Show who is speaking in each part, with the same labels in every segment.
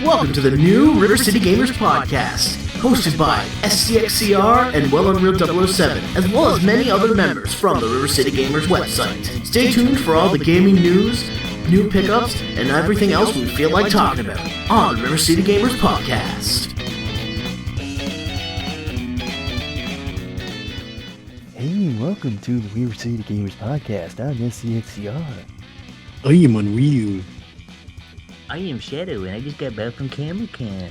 Speaker 1: Welcome to the new RiverCityGamers Podcast, hosted by SCXCR and Well Unreal 007, as well as many other members from the RiverCityGamers website. Stay tuned for all the gaming news, new pickups, and everything else we feel like talking about on the RiverCityGamers Podcast.
Speaker 2: Hey, welcome to the RiverCityGamers Podcast. I'm SCXCR.
Speaker 3: I am Unreal.
Speaker 4: I am Shadow, and I just got back from Comic-Con.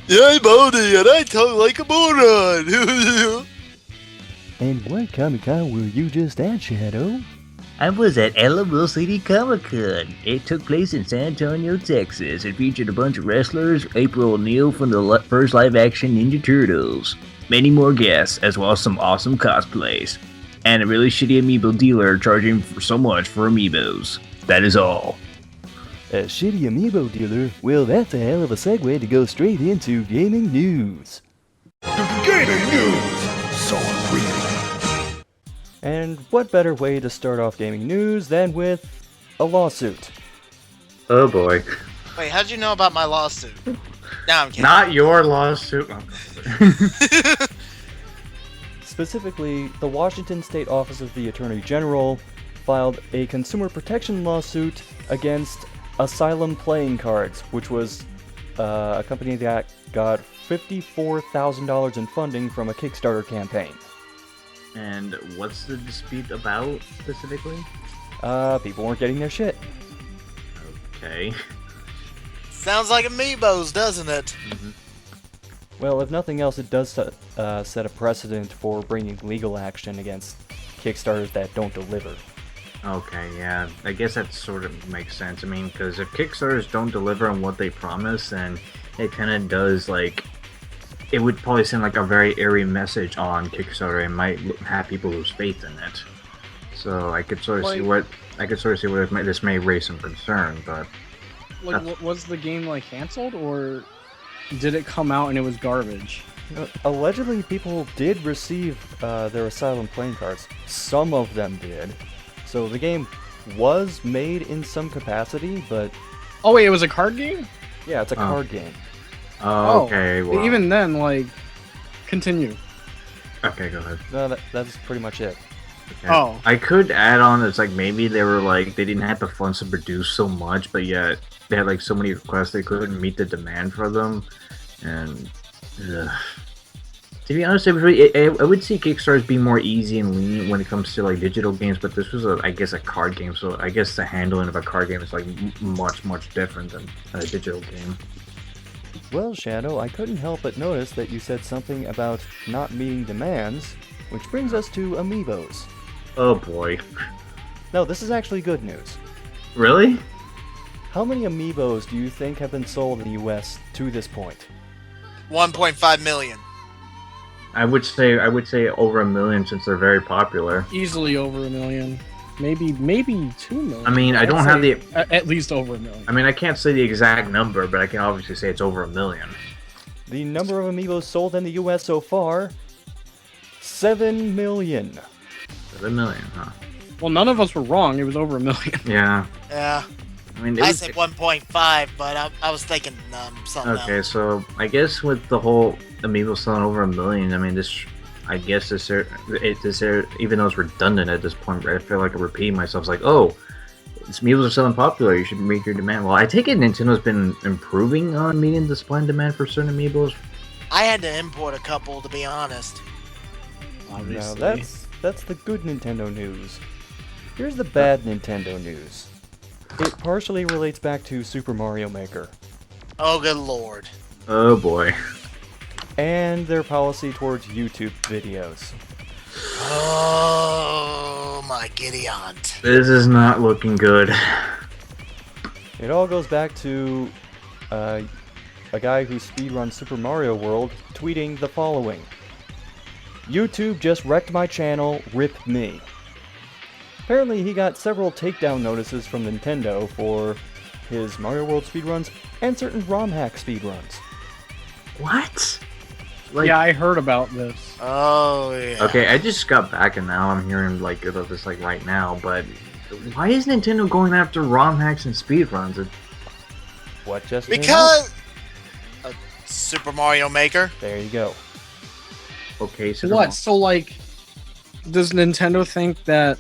Speaker 5: Yeah, I'm Odie, and I talk like a moron.
Speaker 2: And what Comic-Con were you just at, Shadow?
Speaker 4: I was at LA City Comic-Con. It took place in San Antonio, Texas. It featured a bunch of wrestlers, April O'Neil from the first live-action Ninja Turtles, many more guests, as well as some awesome cosplays, and a really shitty amiibo dealer charging for so much for amiibos. That is all.
Speaker 2: A shitty amiibo dealer? Well, that's a hell of a segue to go straight into gaming news.
Speaker 3: Gaming news! So Unreal.
Speaker 2: And what better way to start off gaming news than with a lawsuit?
Speaker 6: Oh boy.
Speaker 5: Wait, how'd you know about my lawsuit? No, I'm kidding.
Speaker 6: Not your lawsuit.
Speaker 2: Specifically, the Washington State Office of the Attorney General filed a consumer protection lawsuit against Asylum Playing Cards, which was a company that got $54,000 in funding from a Kickstarter campaign.
Speaker 6: And what's the dispute about specifically?
Speaker 2: People weren't getting their shit.
Speaker 6: Okay.
Speaker 5: Sounds like amiibos, doesn't it?
Speaker 6: Mm-hmm.
Speaker 2: Well, if nothing else, it does set a precedent for bringing legal action against Kickstarters that don't deliver.
Speaker 6: Okay, yeah. I guess that sort of makes sense. I mean, because if Kickstarters don't deliver on what they promise, then it kind of does, like... It would probably send, like, a very airy message on Kickstarter and might have people lose faith in it. So I could sort of see what... this may raise some concern, but...
Speaker 7: Like, was the game, like, canceled, or did it come out and it was garbage?
Speaker 2: Allegedly, people did receive their Asylum Playing Cards. Some of them did. So the game was made in some capacity, but...
Speaker 7: Oh wait, it was a card game?
Speaker 2: Yeah, it's a card game.
Speaker 6: Oh, okay, well...
Speaker 7: Even then, like... Continue.
Speaker 6: Okay, go ahead.
Speaker 2: No, that's pretty much it.
Speaker 6: Okay.
Speaker 7: Oh.
Speaker 6: I could add on, it's like maybe they were like, they didn't have the funds to produce so much, but yet they had like so many requests they couldn't meet the demand for them, and... To be honest, I would see Kickstarters be more easy and lenient when it comes to like digital games, but this was, I guess, a card game, so I guess the handling of a card game is like much different than a digital game.
Speaker 2: Well, Shadow, I couldn't help but notice that you said something about not meeting demands, which brings us to amiibos.
Speaker 6: Oh boy.
Speaker 2: No, this is actually good news.
Speaker 6: Really?
Speaker 2: How many amiibos do you think have been sold in the US to this point?
Speaker 5: 1.5 million.
Speaker 6: I would say over 1 million since they're very popular.
Speaker 7: Easily over 1 million. Maybe 2 million.
Speaker 6: I mean, I don't have the...
Speaker 7: At least over 1 million.
Speaker 6: I mean, I can't say the exact number, but I can obviously say it's over 1 million.
Speaker 2: The number of amiibos sold in the US so far? 7 million.
Speaker 6: 7 million, huh?
Speaker 7: Well, none of us were wrong. It was over 1 million.
Speaker 6: Yeah.
Speaker 5: Yeah.
Speaker 6: I mean,
Speaker 5: I said 1.5, but I was thinking something else.
Speaker 6: Okay, so I guess with the whole amiibo selling over 1 million, I mean, even though it's redundant at this point, right? I feel like I'm repeating myself. It's like, oh, these amiibos are selling popular, you should meet your demand. Well, I take it Nintendo's been improving on meeting the supply and demand for certain amiibos.
Speaker 5: I had to import a couple, to be honest.
Speaker 7: Obviously.
Speaker 2: Now that's the good Nintendo news. Here's the bad Nintendo news. It partially relates back to Super Mario Maker.
Speaker 5: Oh, good lord.
Speaker 6: Oh boy.
Speaker 2: And their policy towards YouTube videos.
Speaker 5: Oh, my giddy aunt.
Speaker 6: This is not looking good.
Speaker 2: It all goes back to a guy who speedruns Super Mario World tweeting the following. YouTube just wrecked my channel, rip me. Apparently he got several takedown notices from Nintendo for his Mario World speedruns and certain ROM hack speedruns.
Speaker 6: What? Like,
Speaker 7: yeah, I heard about this.
Speaker 5: Oh, yeah.
Speaker 6: Okay, I just got back and now I'm hearing like about this like right now, but why is Nintendo going after ROM hacks and speedruns?
Speaker 2: What just
Speaker 5: Because Super Mario Maker.
Speaker 2: There you go.
Speaker 6: Okay, so
Speaker 7: What? So, like, does Nintendo think that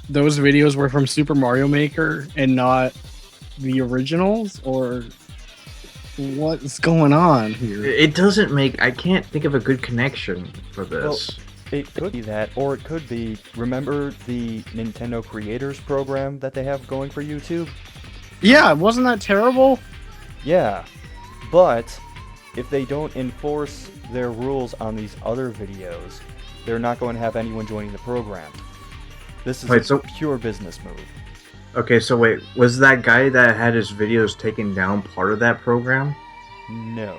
Speaker 7: those videos were from Super Mario Maker and not the originals? Or what's going on here?
Speaker 6: It doesn't make. I can't think of a good connection for this.
Speaker 2: It could be that, or it could be, remember the Nintendo Creators Program that they have going for YouTube?
Speaker 7: Yeah, wasn't that terrible?
Speaker 2: Yeah, but if they don't enforce their rules on these other videos, they're not going to have anyone joining the program. This is a pure business move.
Speaker 6: Okay, so wait, was that guy that had his videos taken down part of that program?
Speaker 2: No.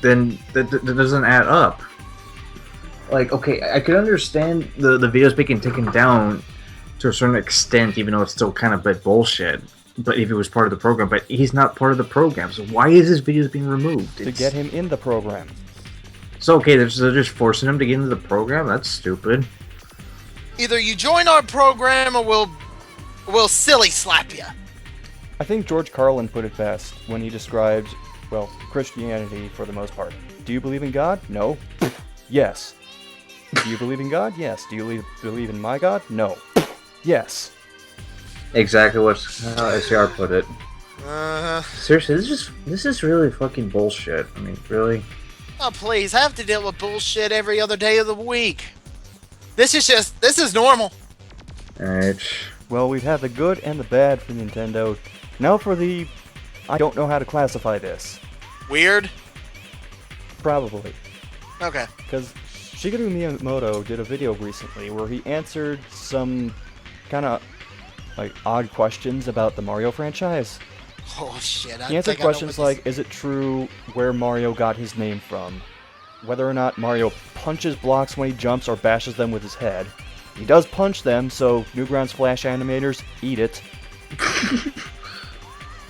Speaker 6: Then that doesn't add up. Like, okay, I could understand the videos being taken down to a certain extent, even though it's still kind of bit bullshit. But if it was part of the program, but he's not part of the program, so why is his videos being removed?
Speaker 2: To get him in the program.
Speaker 6: So okay, they're just forcing him to get into the program? That's stupid.
Speaker 5: Either you join our program or we'll silly slap you.
Speaker 2: I think George Carlin put it best when he described, well, Christianity for the most part. Do you believe in God? No. Yes. Do you believe in God? Yes. Do you believe in my God? No. Yes.
Speaker 6: Exactly what SCR put it.
Speaker 5: Uh-huh.
Speaker 6: Seriously, this is really fucking bullshit. I mean, really?
Speaker 5: Oh, please, I have to deal with bullshit every other day of the week. This is normal.
Speaker 6: Alright.
Speaker 2: Well, we've had the good and the bad for Nintendo. Now for the... I don't know how to classify this.
Speaker 5: Weird?
Speaker 2: Probably.
Speaker 5: Okay.
Speaker 2: Because Shigeru Miyamoto did a video recently where he answered some kind of like odd questions about the Mario franchise.
Speaker 5: Oh shit.
Speaker 2: He answered questions like, is it true where Mario got his name from? Whether or not Mario punches blocks when he jumps or bashes them with his head. He does punch them, so Newgrounds Flash animators, eat it.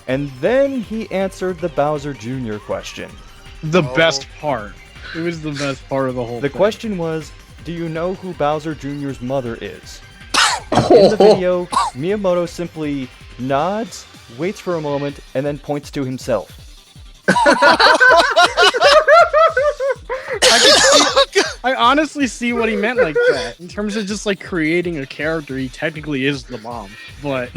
Speaker 2: And then he answered the Bowser Jr. question.
Speaker 7: The best part. It was the best part of the whole
Speaker 2: The
Speaker 7: thing.
Speaker 2: question was, do you know who Bowser Jr.'s mother is? In the video, Miyamoto simply nods, waits for a moment, and then points to himself.
Speaker 7: I honestly see what he meant like that. In terms of just like creating a character, he technically is the mom. But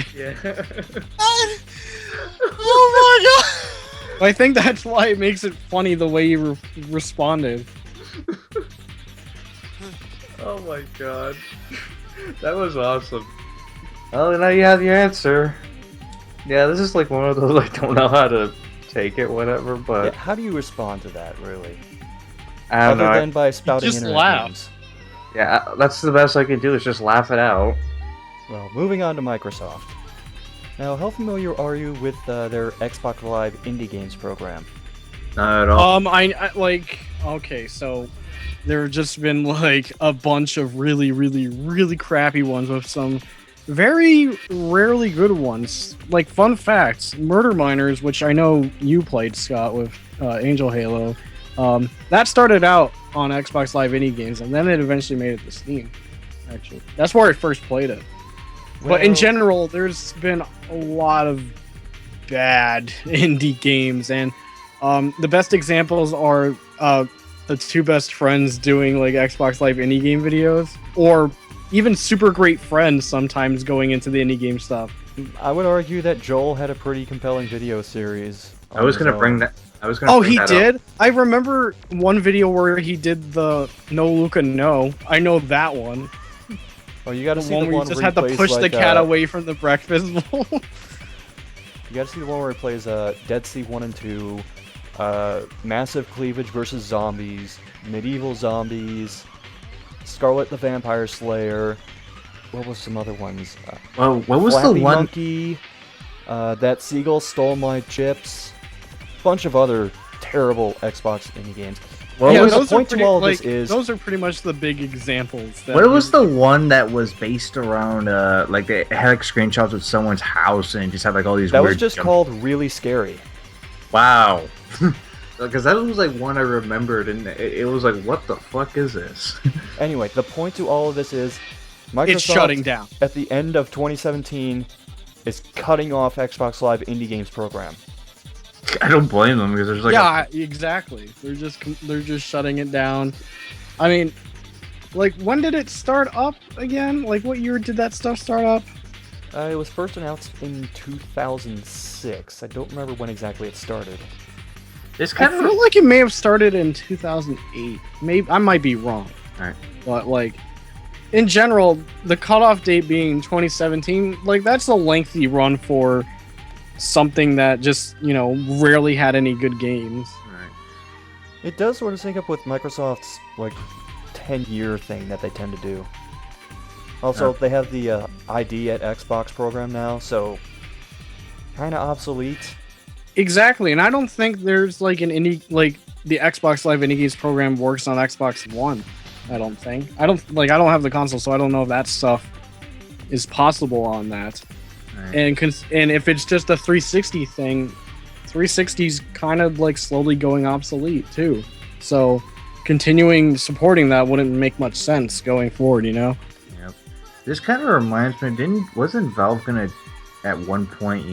Speaker 5: oh my god!
Speaker 7: I think that's why it makes it funny the way he responded.
Speaker 6: Oh my god. That was awesome. Well, now you have your answer. Yeah, this is like one of those I don't know how to take it, whatever, but...
Speaker 2: Yeah, how do you respond to that, really?
Speaker 6: I don't
Speaker 2: Other
Speaker 6: know.
Speaker 2: than by spouting
Speaker 7: just
Speaker 2: internet
Speaker 7: laugh.
Speaker 2: memes.
Speaker 6: Yeah, that's the best I can do, is just laugh it out.
Speaker 2: Well, moving on to Microsoft. Now, how familiar are you with their Xbox Live Indie Games program?
Speaker 6: Not at all.
Speaker 7: I like, okay, so there have just been like a bunch of really, really, really crappy ones with some very rarely good ones. Like, fun facts, Murder Miners, which I know you played, Scott, with Angel Halo, that started out on Xbox Live Indie Games, and then it eventually made it to Steam, actually. That's where I first played it. But in
Speaker 2: Well-
Speaker 7: general, there's been a lot of bad indie games, and the best examples are the two best friends doing like Xbox Live indie game videos, or even super great friends sometimes going into the indie game stuff.
Speaker 2: I would argue that Joel had a pretty compelling video series.
Speaker 6: I was
Speaker 2: on his
Speaker 6: gonna bring
Speaker 2: own.
Speaker 6: that... I was gonna
Speaker 7: Oh,
Speaker 6: bring
Speaker 7: he
Speaker 6: that
Speaker 7: did?
Speaker 6: up.
Speaker 7: I remember one video where he did the No Luca No. I know that one.
Speaker 2: Oh, you gotta
Speaker 7: The
Speaker 2: see
Speaker 7: one
Speaker 2: the
Speaker 7: where
Speaker 2: one
Speaker 7: you just
Speaker 2: where
Speaker 7: had
Speaker 2: he
Speaker 7: to
Speaker 2: plays,
Speaker 7: push the
Speaker 2: like,
Speaker 7: cat away from the breakfast bowl.
Speaker 2: You gotta see the one where he plays Dead Sea 1 and 2, Massive Cleavage versus Zombies, Medieval Zombies, Scarlet the Vampire Slayer. What was some other ones?
Speaker 6: Well, what was
Speaker 2: Flappy
Speaker 6: the one...
Speaker 2: Monkey, That Seagull Stole My Chips, bunch of other terrible Xbox indie games.
Speaker 6: What
Speaker 2: Yeah,
Speaker 6: was
Speaker 2: the
Speaker 7: those are
Speaker 2: point to
Speaker 7: pretty,
Speaker 2: all of
Speaker 7: like,
Speaker 2: this is...
Speaker 7: those are pretty much the big examples. That
Speaker 6: What was the one that was based around, like, they had, like, screenshots of someone's house and just had, like, all these
Speaker 2: That
Speaker 6: weird...
Speaker 2: was just called Really Scary.
Speaker 6: Wow. Because that was, like, one I remembered, and it was like, what the fuck is this?
Speaker 2: Anyway, the point to all of this is Microsoft,
Speaker 7: It's shutting down.
Speaker 2: at the end of 2017, is cutting off Xbox Live Indie Games program.
Speaker 6: I don't blame them because there's like
Speaker 7: yeah, exactly. They're just shutting it down. I mean, like, when did it start up again? Like, what year did that stuff start up?
Speaker 2: It was first announced in 2006. I don't remember when exactly it started.
Speaker 6: It's
Speaker 7: I
Speaker 6: kind of
Speaker 7: feel like it may have started in 2008. Maybe I might be wrong.
Speaker 6: Alright.
Speaker 7: But like, in general, the cutoff date being 2017, like that's a lengthy run for something that just rarely had any good games.
Speaker 2: It does sort of sync up with Microsoft's like 10-year thing that they tend to do. Also, they have the ID at Xbox program now, so kind of obsolete.
Speaker 7: Exactly, and I don't think there's like an indie the Xbox Live Indie Games program works on Xbox One. I don't think. I don't have the console, so I don't know if that stuff is possible on that. Right. And if it's just a 360 thing, 360's kind of like slowly going obsolete too. So continuing supporting that wouldn't make much sense going forward,
Speaker 6: Yep. This kind of reminds me. Wasn't Valve gonna at one point,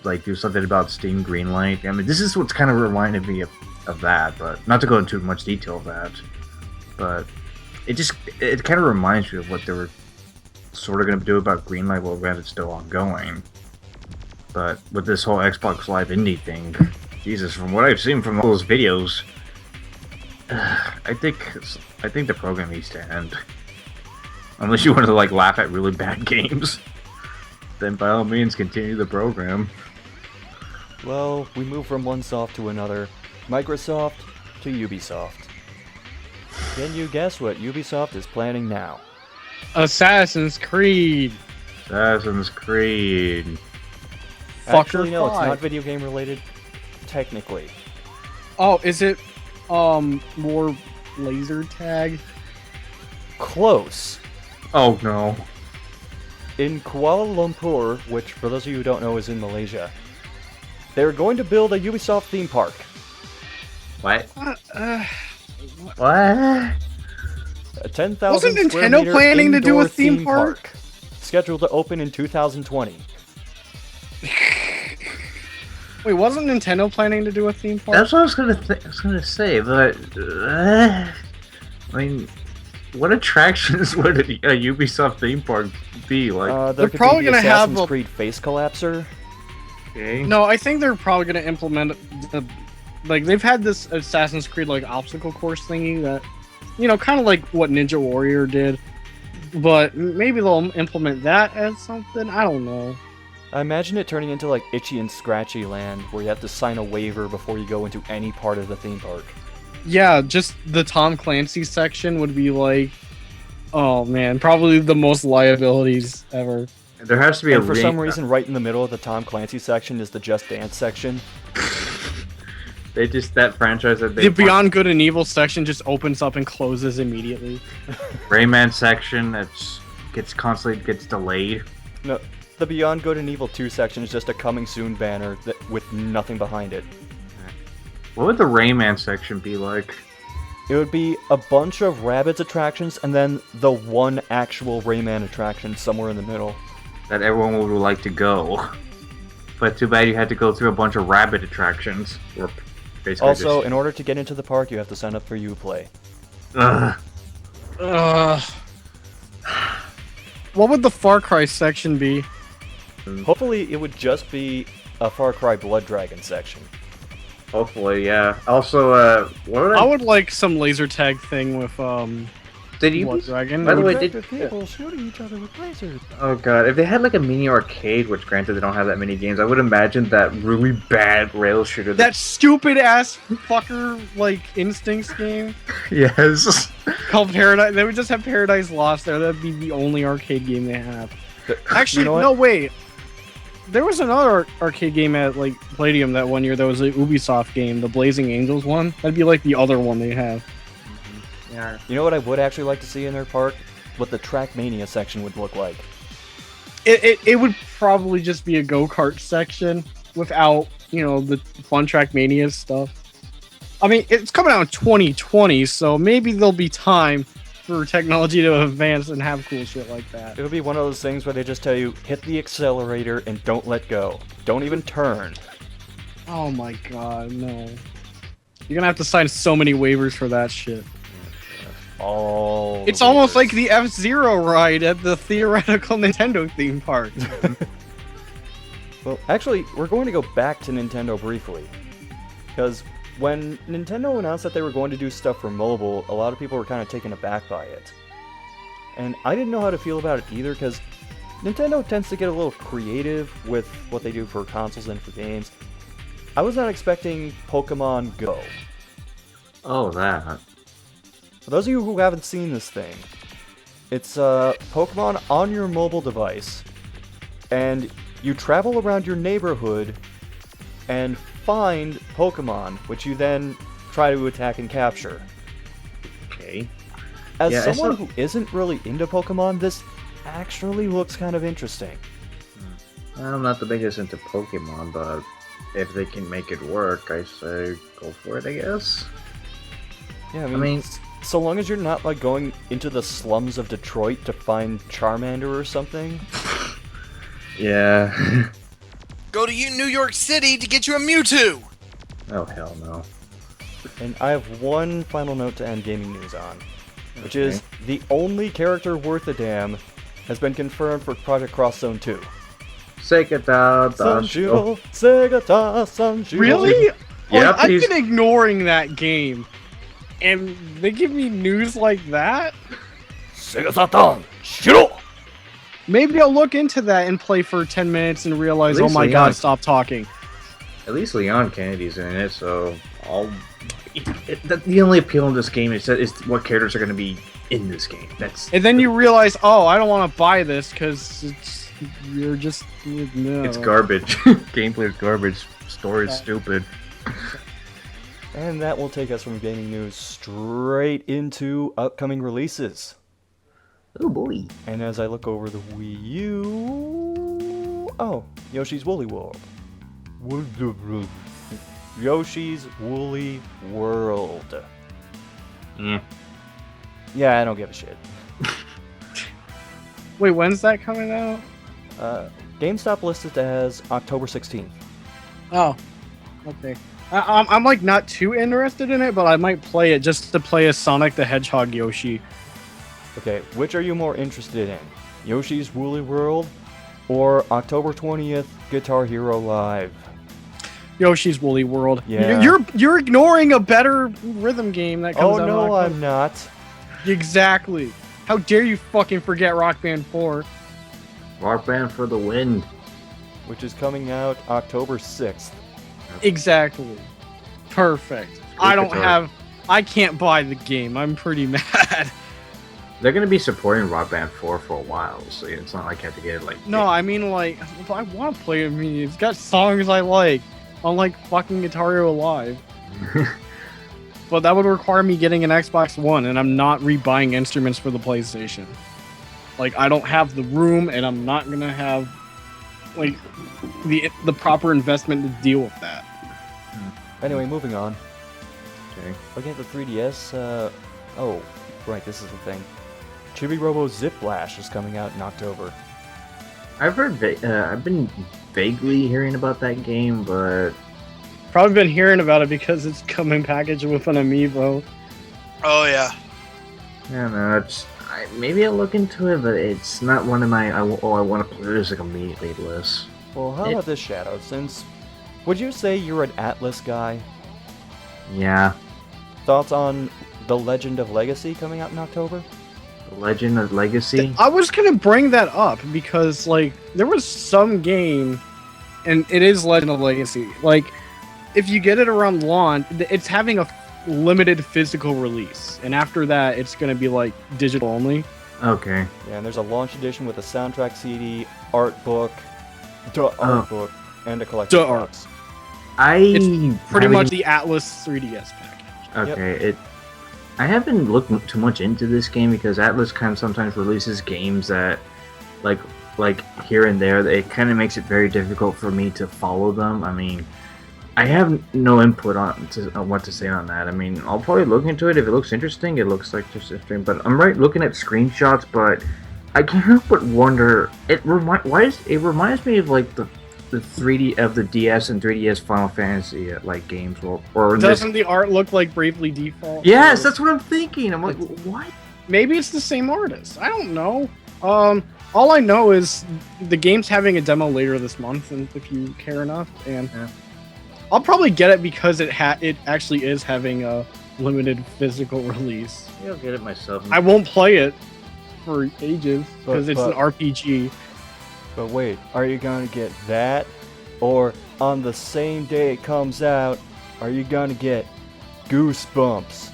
Speaker 6: like do something about Steam Greenlight? I mean, this is what's kind of reminded me of that, but not to go into much detail of that. But it kind of reminds me of what they were sort of going to do about Greenlight. Well, granted, it's still ongoing. But with this whole Xbox Live Indie thing, Jesus, from what I've seen from all those videos, I think the program needs to end. Unless you want to like laugh at really bad games, then by all means continue the program.
Speaker 2: Well, we move from one soft to another. Microsoft to Ubisoft. Can you guess what Ubisoft is planning now?
Speaker 7: Assassin's Creed.
Speaker 6: Assassin's Creed.
Speaker 2: Actually, no, it's not video game related, technically.
Speaker 7: Oh, is it more laser tag?
Speaker 2: Close.
Speaker 6: Oh no.
Speaker 2: In Kuala Lumpur, which for those of you who don't know is in Malaysia, they're going to build a Ubisoft theme park.
Speaker 6: What? What?
Speaker 2: A 10,000
Speaker 7: Wasn't
Speaker 2: square
Speaker 7: Nintendo
Speaker 2: meter
Speaker 7: planning to do
Speaker 2: indoor
Speaker 7: a theme park?
Speaker 2: Scheduled to open in 2020.
Speaker 7: Wait, wasn't Nintendo planning to do a theme park?
Speaker 6: That's what I was gonna say, but I mean, what attractions would a Ubisoft theme park be like?
Speaker 2: They're
Speaker 7: probably gonna have
Speaker 2: Assassin's Creed Face Collapser.
Speaker 6: Okay.
Speaker 7: No, I think they're probably gonna implement they've had this Assassin's Creed like obstacle course thingy that, kind of like what Ninja Warrior did, but maybe they'll implement that as something. I don't know.
Speaker 2: I imagine it turning into like Itchy and Scratchy Land, where you have to sign a waiver before you go into any part of the theme park.
Speaker 7: Yeah, just the Tom Clancy section would be like, oh man, probably the most liabilities ever.
Speaker 6: There has to be
Speaker 2: and for some reason, right in the middle of the Tom Clancy section is the Just Dance section.
Speaker 6: That franchise that
Speaker 7: the Beyond Good and Evil section just opens up and closes immediately.
Speaker 6: Rayman section constantly gets delayed.
Speaker 2: No, the Beyond Good and Evil 2 section is just a coming soon banner with nothing behind it.
Speaker 6: What would the Rayman section be like?
Speaker 2: It would be a bunch of Rabbids attractions and then the one actual Rayman attraction somewhere in the middle.
Speaker 6: That everyone would like to go. But too bad you had to go through a bunch of Rabbid attractions. Or basically
Speaker 2: also, in order to get into the park, you have to sign up for Uplay.
Speaker 7: What would the Far Cry section be?
Speaker 2: Hopefully, it would just be a Far Cry Blood Dragon section.
Speaker 6: Hopefully, yeah. Also,
Speaker 7: I would like some laser tag thing with
Speaker 6: Did you?
Speaker 7: Blood Dragon.
Speaker 6: By the way,
Speaker 2: people shooting each other with lasers.
Speaker 6: Oh god, if they had like a mini arcade, which granted they don't have that many games, I would imagine that really bad rail shooter.
Speaker 7: That stupid ass fucker like Instincts game.
Speaker 6: Yes.
Speaker 7: Called Paradise. They would just have Paradise Lost there. That'd be the only arcade game they have. Actually, no, wait. There was another arcade game at like Palladium that one year. That was a Ubisoft game, the Blazing Angels one. That'd be like the other one they have.
Speaker 6: Yeah.
Speaker 2: You know what I would actually like to see in their park? What the Trackmania section would look like.
Speaker 7: It would probably just be a go-kart section without, the fun Trackmania stuff. I mean, it's coming out in 2020, so maybe there'll be time for technology to advance and have cool shit like that.
Speaker 2: It'll be one of those things where they just tell you, hit the accelerator and don't let go. Don't even turn.
Speaker 7: Oh my god, no. You're gonna have to sign so many waivers for that shit. It's almost like the F-Zero ride at the theoretical Nintendo theme park.
Speaker 2: Well, actually, we're going to go back to Nintendo briefly. Because when Nintendo announced that they were going to do stuff for mobile, a lot of people were kind of taken aback by it. And I didn't know how to feel about it either, because Nintendo tends to get a little creative with what they do for consoles and for games. I was not expecting Pokemon Go.
Speaker 6: Oh, that.
Speaker 2: For those of you who haven't seen this thing, it's Pokemon on your mobile device, and you travel around your neighborhood and find Pokemon, which you then try to attack and capture.
Speaker 6: Okay.
Speaker 2: As
Speaker 6: Yeah,
Speaker 2: someone who isn't really into Pokemon, this actually looks kind of interesting.
Speaker 6: I'm not the biggest into Pokemon, but if they can make it work, I say go for it, I guess.
Speaker 2: Yeah, I mean so long as you're not like going into the slums of Detroit to find Charmander or something.
Speaker 6: Yeah.
Speaker 5: Go to New York City to get you a Mewtwo!
Speaker 6: Oh, hell no.
Speaker 2: And I have one final note to end gaming news on, which is the only character worth a damn has been confirmed for Project Cross Zone 2.
Speaker 6: Segata,
Speaker 2: Sanshiro, Segata, Sanshiro.
Speaker 7: Really?
Speaker 6: Yeah,
Speaker 7: I've
Speaker 6: please.
Speaker 7: been ignoring that game. And they give me news like that?
Speaker 2: Segata, Shiro!
Speaker 7: Maybe I'll look into that and play for 10 minutes and realize,
Speaker 6: At
Speaker 7: oh
Speaker 6: least
Speaker 7: my
Speaker 6: Leon-
Speaker 7: god, stop talking.
Speaker 6: At least Leon Kennedy's in it, so the only appeal in this game is what characters are going to be in this game. That's
Speaker 7: And then you realize, oh, I don't want to buy this because you're just no.
Speaker 6: it's garbage. Gameplay is garbage. Story's stupid.
Speaker 2: And that will take us from gaming news straight into upcoming releases.
Speaker 6: Oh boy.
Speaker 2: And as I look over the Wii U... Oh, Yoshi's Woolly World. Yoshi's Woolly World. Yeah, I don't give a shit.
Speaker 7: Wait, when's that coming out?
Speaker 2: GameStop listed as October 16th.
Speaker 7: Oh, okay. I'm like not too interested in it, but I might play it just to play as Sonic the Hedgehog Yoshi.
Speaker 2: Okay, which are you more interested in? Yoshi's Woolly World or October 20th Guitar Hero Live?
Speaker 7: Yoshi's Woolly World.
Speaker 2: Yeah.
Speaker 7: You're ignoring a better rhythm game that comes out.
Speaker 2: Oh no,
Speaker 7: in
Speaker 2: I'm not.
Speaker 7: Exactly. How dare you fucking forget Rock Band 4?
Speaker 6: Rock Band for the win.
Speaker 2: Which is coming out October 6th.
Speaker 7: Exactly. Perfect. I can't buy the game. I'm pretty mad.
Speaker 6: They're going to be supporting Rock Band 4 for a while, so it's not like you have to get it like...
Speaker 7: No, I mean, like, I want to play it. I mean, it's got songs I like. Unlike fucking Guitar Hero Live. But that would require me getting an Xbox One, and I'm not rebuying instruments for the PlayStation. Like, I don't have the room, and I'm not gonna have, like, the proper investment to deal with that.
Speaker 2: Anyway, moving on.
Speaker 6: Okay.
Speaker 2: Looking at the 3DS, oh, right, this is the thing. Chibi Robo Zip Flash is coming out in October.
Speaker 6: I've been vaguely hearing about that game, but...
Speaker 7: Probably been hearing about it because it's coming packaged with an amiibo.
Speaker 5: Oh, yeah.
Speaker 6: Yeah, no, maybe I'll look into it, but it's not one of my, I want to play this like immediately list.
Speaker 2: Well, how about this, Shadow? Since, would you say you're an Atlas guy?
Speaker 6: Yeah.
Speaker 2: Thoughts on The Legend of Legacy coming out in October?
Speaker 6: The Legend of Legacy?
Speaker 7: I was gonna bring that up because, like, there was some game, and it is Legend of Legacy. Like, if you get it around launch, it's having a limited physical release, and after that, it's gonna be like digital only.
Speaker 6: Okay.
Speaker 2: Yeah, and there's a launch edition with a soundtrack CD, art book, art book, and a collection box.
Speaker 7: It's pretty much the Atlas 3DS package.
Speaker 6: Okay, I haven't looked too much into this game because Atlas kind of sometimes releases games that, like here and there, it kind of makes it very difficult for me to follow them. I mean, I have no input on what to say on that. I mean, I'll probably look into it if it looks interesting. It looks like just interesting, but I'm looking at screenshots, but I can't help but wonder. It reminds me of like the the 3D of the DS and 3DS Final Fantasy like games, or
Speaker 7: Doesn't the art look like Bravely Default?
Speaker 6: Yes, that's what I'm thinking. I'm like, what?
Speaker 7: Maybe it's the same artist. I don't know. All I know is the game's having a demo later this month, and if you care enough, and I'll probably get it because it actually is having a limited physical release.
Speaker 6: Yeah, I'll get it myself.
Speaker 7: I won't play it for ages because it's an RPG.
Speaker 2: But wait, are you gonna get that? Or on the same day it comes out, are you gonna get Goosebumps?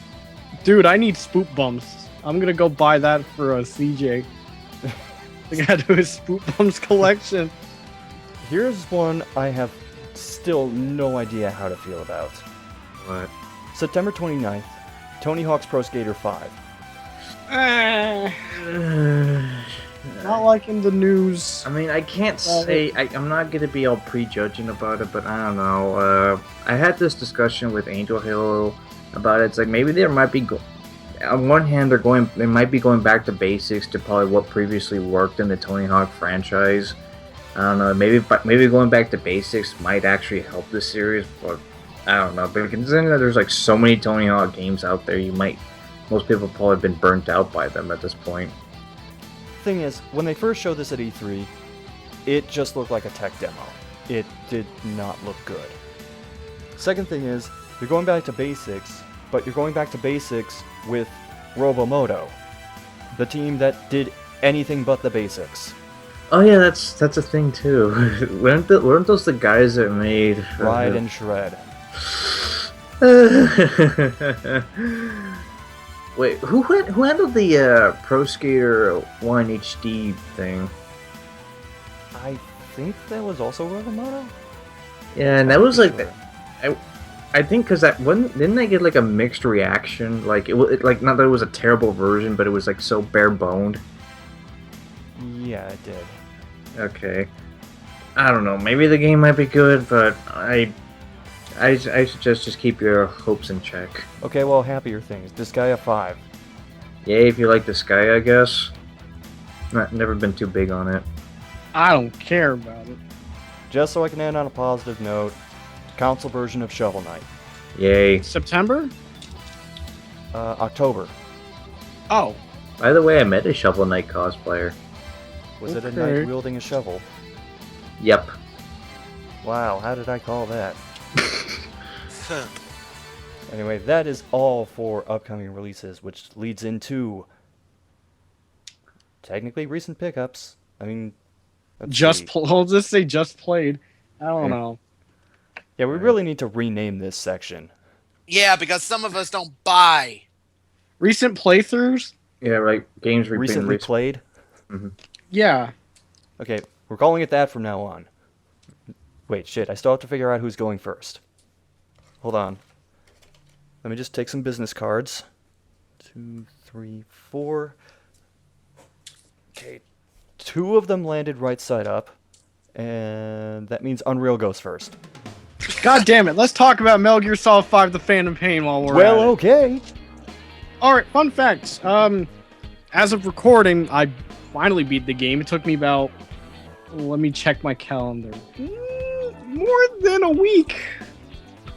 Speaker 7: Dude, I need Spook Bumps. I'm gonna go buy that for a CJ. I gotta do a Spook Bumps collection.
Speaker 2: Here's one I have still no idea how to feel about.
Speaker 6: What?
Speaker 2: September 29th, Tony Hawk's Pro Skater 5.
Speaker 7: Not liking the news.
Speaker 6: I mean, I can't say I'm not gonna be all prejudging about it, but I don't know. I had this discussion with Angel Hill about it. It's like maybe there might be. On one hand, they might be going back to basics to probably what previously worked in the Tony Hawk franchise. I don't know. Maybe going back to basics might actually help the series, but I don't know. But considering that there's like so many Tony Hawk games out there, most people have probably been burnt out by them at this point.
Speaker 2: Thing is, when they first showed this at E3, it just looked like a tech demo. It did not look good. Second thing is, you're going back to basics, but you're going back to basics with Robomoto, the team that did anything but the basics.
Speaker 6: Oh yeah, that's a thing too. weren't those the guys that made
Speaker 2: Ride and Shred?
Speaker 6: Wait, who handled the Pro Skater 1 HD thing?
Speaker 2: I think that was also Robomoto?
Speaker 6: Yeah, and that was like I think because didn't they get like a mixed reaction? Like like not that it was a terrible version, but it was like so bare boned.
Speaker 2: Yeah, it did.
Speaker 6: Okay, I don't know. Maybe the game might be good, but I suggest just keep your hopes in check.
Speaker 2: Okay, well, happier things. Disgaea 5.
Speaker 6: Yeah, if you like Disgaea, I guess. Never been too big on it.
Speaker 7: I don't care about it.
Speaker 2: Just so I can end on a positive note, console version of Shovel Knight.
Speaker 6: Yay.
Speaker 7: September?
Speaker 2: October.
Speaker 7: Oh.
Speaker 6: By the way, I met a Shovel Knight cosplayer.
Speaker 2: Was it a knight wielding a shovel?
Speaker 6: Yep.
Speaker 2: Wow, how did I call that? Anyway, that is all for upcoming releases, which leads into technically recent pickups. I mean,
Speaker 7: I'll just say just played. I don't know.
Speaker 2: Yeah, we really need to rename this section.
Speaker 5: Yeah, because some of us don't buy.
Speaker 7: Recent playthroughs?
Speaker 6: Yeah, right. Games
Speaker 2: Recently played?
Speaker 6: Mm-hmm.
Speaker 7: Yeah.
Speaker 2: Okay, we're calling it that from now on. Wait, shit, I still have to figure out who's going first. Hold on. Let me just take some business cards. 2, 3, 4. Okay, 2 of them landed right side up, and that means Unreal goes first.
Speaker 7: God damn it, let's talk about Metal Gear Solid 5 The Phantom Pain while we're at it.
Speaker 2: Okay.
Speaker 7: Alright, fun facts. As of recording, I finally beat the game. It took me about... Let me check my calendar. More than a week.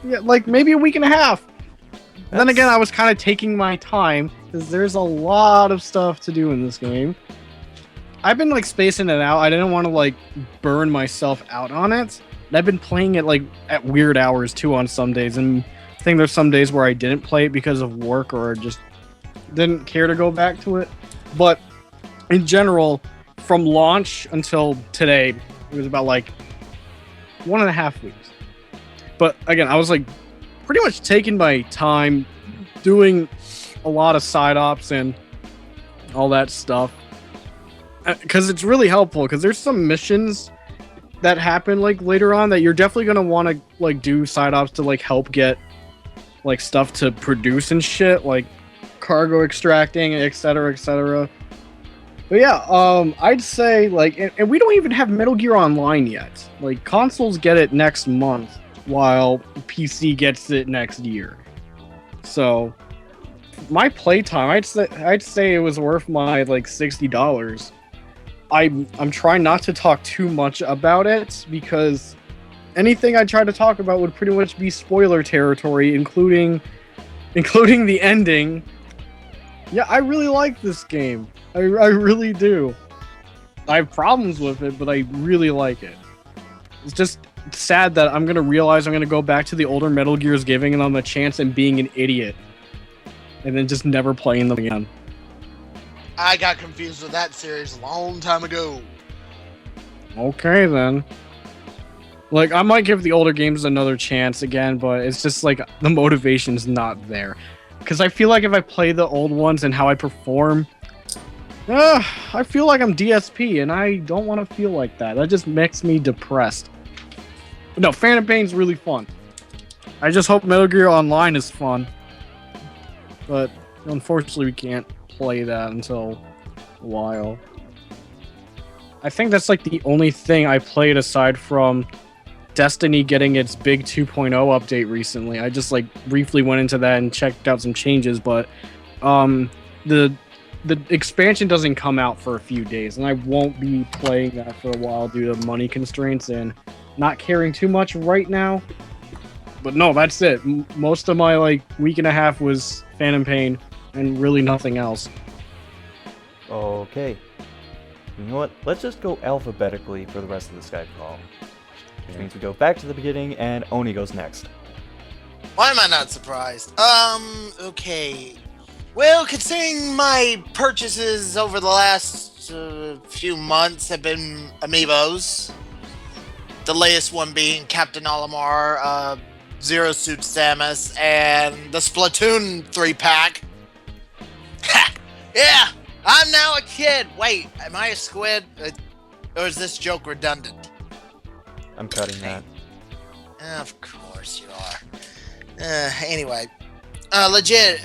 Speaker 7: Yeah, like maybe a week and a half. Then again, I was kind of taking my time because there's a lot of stuff to do in this game. I've been like spacing it out. I didn't want to like burn myself out on it. And I've been playing it like at weird hours too on some days. And I think there's some days where I didn't play it because of work or just didn't care to go back to it. But in general, from launch until today, it was about like 1.5 weeks. But again, I was like pretty much taking my time doing a lot of side ops and all that stuff. Because it's really helpful, because there's some missions that happen like later on that you're definitely going to want to like do side ops to like help get like stuff to produce and shit, like cargo extracting, etc., etc. But yeah, I'd say like, and we don't even have Metal Gear Online yet. Like consoles get it next month, while PC gets it next year. So my playtime, I'd say it was worth my like $60. I'm trying not to talk too much about it because anything I try to talk about would pretty much be spoiler territory, including the ending. Yeah, I really like this game. I really do. I have problems with it, but I really like it. It's just sad that I'm gonna realize I'm gonna go back to the older Metal Gears, giving them a chance and being an idiot, and then just never playing them again.
Speaker 5: I got confused with that series a long time ago.
Speaker 7: Okay, then. Like, I might give the older games another chance again, but it's just like the motivation's not there. Because I feel like if I play the old ones and how I perform, I feel like I'm DSP, and I don't want to feel like that. That just makes me depressed. But no, Phantom Pain's really fun. I just hope Metal Gear Online is fun. But unfortunately, we can't play that until a while. I think that's like the only thing I played aside from Destiny getting its big 2.0 update recently. I just like briefly went into that and checked out some changes, but the expansion doesn't come out for a few days, and I won't be playing that for a while due to money constraints and not caring too much right now. But no, that's it. Most of my like week and a half was Phantom Pain and really nothing else.
Speaker 2: Okay. You know what? Let's just go alphabetically for the rest of the Skype call. Which means we go back to the beginning, and Oni goes next.
Speaker 5: Why am I not surprised? Okay. Well, considering my purchases over the last few months have been amiibos, the latest one being Captain Olimar, Zero Suit Samus, and the Splatoon 3-pack. Yeah, I'm now a kid. Wait, am I a squid? Or is this joke redundant?
Speaker 2: I'm cutting that.
Speaker 5: Of course you are. Anyway, legit,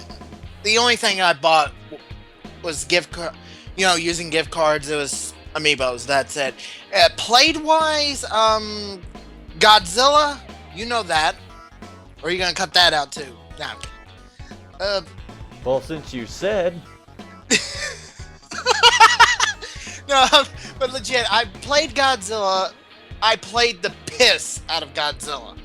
Speaker 5: the only thing I bought was using gift cards. It was amiibos. That's it. Played-wise, Godzilla, you know that. Or are you gonna cut that out too? No.
Speaker 2: Well, since you said...
Speaker 5: No, but legit, I played Godzilla. I played the piss out of Godzilla.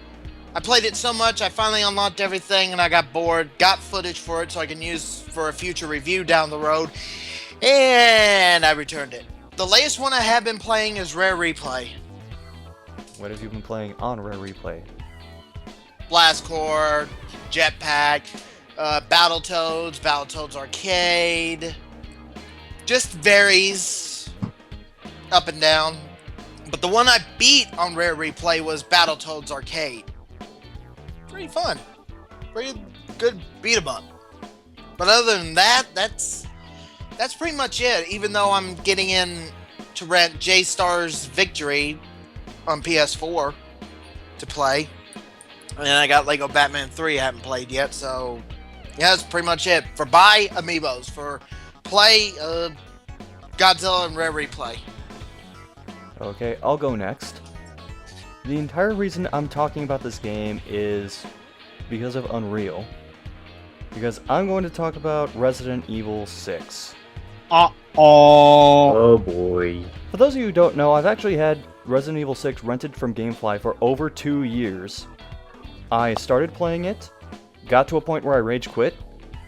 Speaker 5: I played it so much, I finally unlocked everything, and I got bored. Got footage for it so I can use for a future review down the road. And I returned it. The latest one I have been playing is Rare Replay.
Speaker 2: What have you been playing on Rare Replay?
Speaker 5: Blast Core, Jetpack, Battletoads Arcade. Just varies up and down. But the one I beat on Rare Replay was Battletoads Arcade. Pretty fun. Pretty good beat 'em up. But other than that, that's pretty much it. Even though I'm getting in to rent J-Star's Victory on PS4 to play. And I got Lego Batman 3 I haven't played yet, so yeah, that's pretty much it. For buy amiibos, for play Godzilla and Rare Replay.
Speaker 2: Okay, I'll go next. The entire reason I'm talking about this game is because of Unreal. Because I'm going to talk about Resident Evil 6.
Speaker 6: Oh boy.
Speaker 2: For those of you who don't know, I've actually had Resident Evil 6 rented from GameFly for over 2 years. I started playing it, got to a point where I rage quit,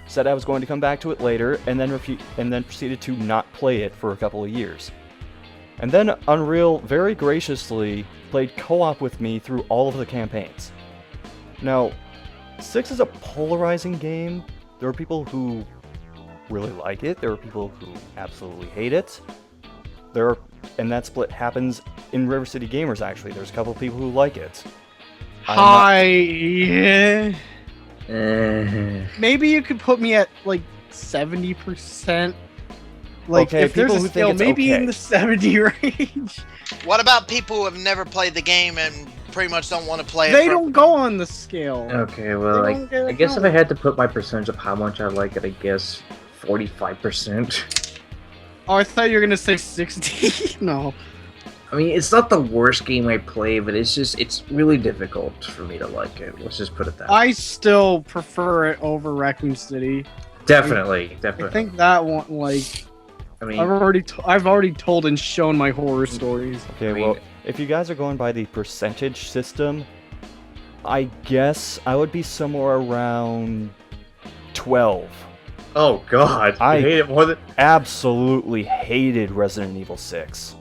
Speaker 2: said I was going to come back to it later, and then proceeded to not play it for a couple of years. And then Unreal very graciously played co-op with me through all of the campaigns. Now, 6 is a polarizing game. There are people who really like it, there are people who absolutely hate it. And that split happens in RiverCityGamers actually. There's a couple of people who like it.
Speaker 7: Yeah. Maybe you could put me at like 70%. Like,
Speaker 2: okay,
Speaker 7: if there's a scale, maybe
Speaker 2: okay.
Speaker 7: in the 70 range.
Speaker 5: What about people who have never played the game and pretty much don't want to play it?
Speaker 7: They don't go on the scale.
Speaker 6: Okay, well, I guess if I had to put my percentage of how much I like it, I guess 45%.
Speaker 7: Oh, I thought you were gonna say 60. No.
Speaker 6: I mean, it's not the worst game I play, but it's really difficult for me to like it. Let's just put it that way.
Speaker 7: I still prefer it over Raccoon City.
Speaker 6: Definitely.
Speaker 7: I think that one, like,
Speaker 6: I mean,
Speaker 7: I've already told and shown my horror stories.
Speaker 2: Okay, well, if you guys are going by the percentage system, I guess I would be somewhere around 12.
Speaker 6: oh god,
Speaker 2: I
Speaker 6: hate it more than.
Speaker 2: Absolutely hated Resident Evil 6.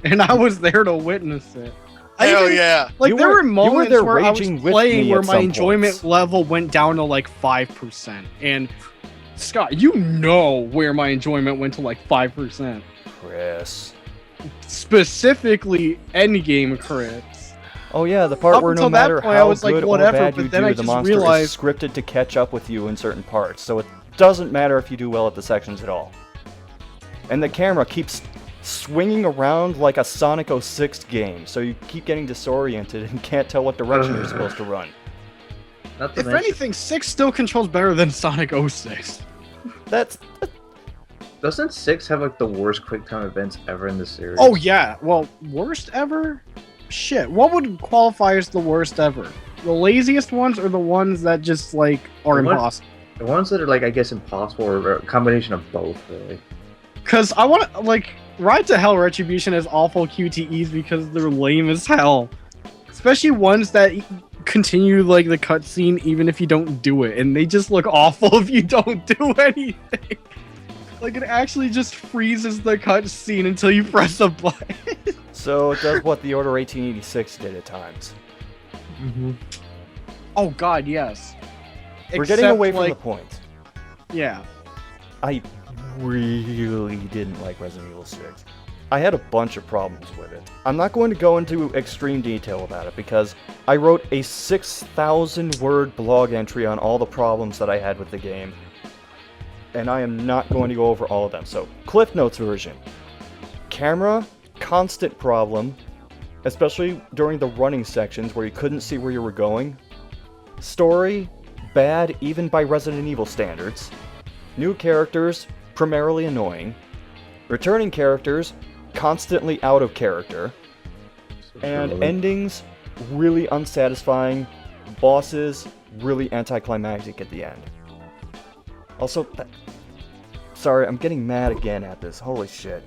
Speaker 7: And I was there to witness it.
Speaker 5: Hell yeah.
Speaker 7: Like, there were moments
Speaker 2: there
Speaker 7: where I was
Speaker 2: raging with
Speaker 7: playing
Speaker 2: me
Speaker 7: where
Speaker 2: at
Speaker 7: my
Speaker 2: some
Speaker 7: enjoyment
Speaker 2: points.
Speaker 7: level went down to like 5%. And Scott, you know where my enjoyment went to like 5%.
Speaker 2: Chris.
Speaker 7: Specifically, endgame crits.
Speaker 2: Oh yeah, the part
Speaker 7: Up
Speaker 2: where no
Speaker 7: until that
Speaker 2: matter
Speaker 7: point, I
Speaker 2: how
Speaker 7: was like,
Speaker 2: good
Speaker 7: whatever,
Speaker 2: or bad
Speaker 7: but
Speaker 2: you
Speaker 7: then
Speaker 2: do,
Speaker 7: I
Speaker 2: the
Speaker 7: just
Speaker 2: monster
Speaker 7: realized-
Speaker 2: is scripted to catch up with you in certain parts, so it doesn't matter if you do well at the sections at all. And the camera keeps swinging around like a Sonic 06 game, so you keep getting disoriented and can't tell what direction you're supposed to run.
Speaker 6: Not to
Speaker 7: If
Speaker 6: mention-
Speaker 7: anything, 6 still controls better than Sonic 06.
Speaker 2: That's
Speaker 6: doesn't 6 have like the worst QuickTime events ever in the series?
Speaker 7: Oh yeah, well, worst ever? Shit, what would qualify as the worst ever? The laziest ones or the ones that just, like, are
Speaker 6: The one-
Speaker 7: impossible?
Speaker 6: The ones that are like, I guess, impossible or a combination of both, really.
Speaker 7: Because I want to, like, Ride to Hell Retribution has awful QTEs because they're lame as hell. Especially ones that continue, like, the cutscene even if you don't do it. And they just look awful if you don't do anything. Like, it actually just freezes the cutscene until you press a button.
Speaker 2: so it does what the Order 1886 did at times.
Speaker 7: Oh god, yes.
Speaker 2: We're getting
Speaker 7: Except,
Speaker 2: away from
Speaker 7: like,
Speaker 2: the point.
Speaker 7: Yeah.
Speaker 2: I really didn't like Resident Evil 6. I had a bunch of problems with it. I'm not going to go into extreme detail about it because I wrote a 6,000 word blog entry on all the problems that I had with the game. And I am not going to go over all of them. So, Cliff Notes version. Camera, constant problem, especially during the running sections where you couldn't see where you were going. Story, bad even by Resident Evil standards. New characters, primarily annoying. Returning characters, constantly out of character. And endings, really unsatisfying. Bosses, really anticlimactic at the end. Also, sorry, I'm getting mad again at this. Holy shit.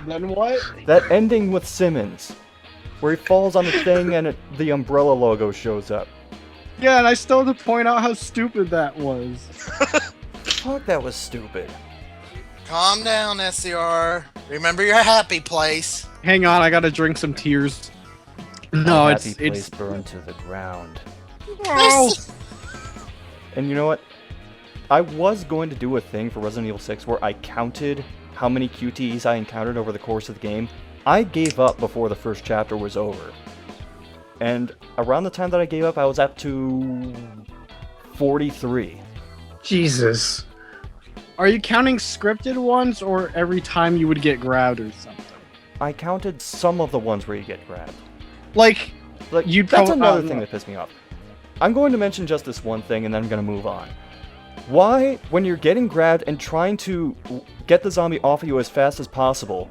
Speaker 7: Then what?
Speaker 2: That ending with Simmons, where he falls on the thing and the Umbrella logo shows up.
Speaker 7: Yeah, and I still have to point out how stupid that was.
Speaker 2: Fuck, that was stupid.
Speaker 5: Calm down, SCR. Remember your happy place.
Speaker 7: Hang on, I gotta drink some tears. No,
Speaker 2: My
Speaker 7: it's
Speaker 2: happy place burned to the ground.
Speaker 7: Oh.
Speaker 2: And you know what? I was going to do a thing for Resident Evil 6 where I counted how many QTEs I encountered over the course of the game. I gave up before the first chapter was over. And around the time that I gave up, I was up to 43.
Speaker 6: Jesus.
Speaker 7: Are you counting scripted ones or every time you would get grabbed or something?
Speaker 2: I counted some of the ones where you get grabbed.
Speaker 7: Like you'd
Speaker 2: that's
Speaker 7: probably
Speaker 2: another thing that pissed me off. I'm going to mention just this one thing and then I'm going to move on. Why, when you're getting grabbed and trying to get the zombie off of you as fast as possible,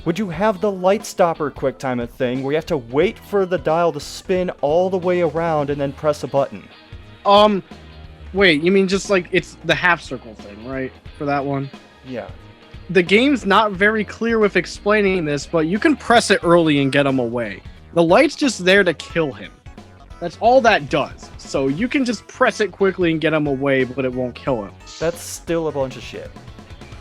Speaker 2: would you have the light stopper QuickTime thing where you have to wait for the dial to spin all the way around and then press a button?
Speaker 7: Wait, you mean just like it's the half circle thing, right? For that one?
Speaker 2: Yeah.
Speaker 7: The game's not very clear with explaining this, but you can press it early and get him away. The light's just there to kill him. That's all that does. So you can just press it quickly and get him away, but it won't kill him.
Speaker 2: That's still a bunch of shit.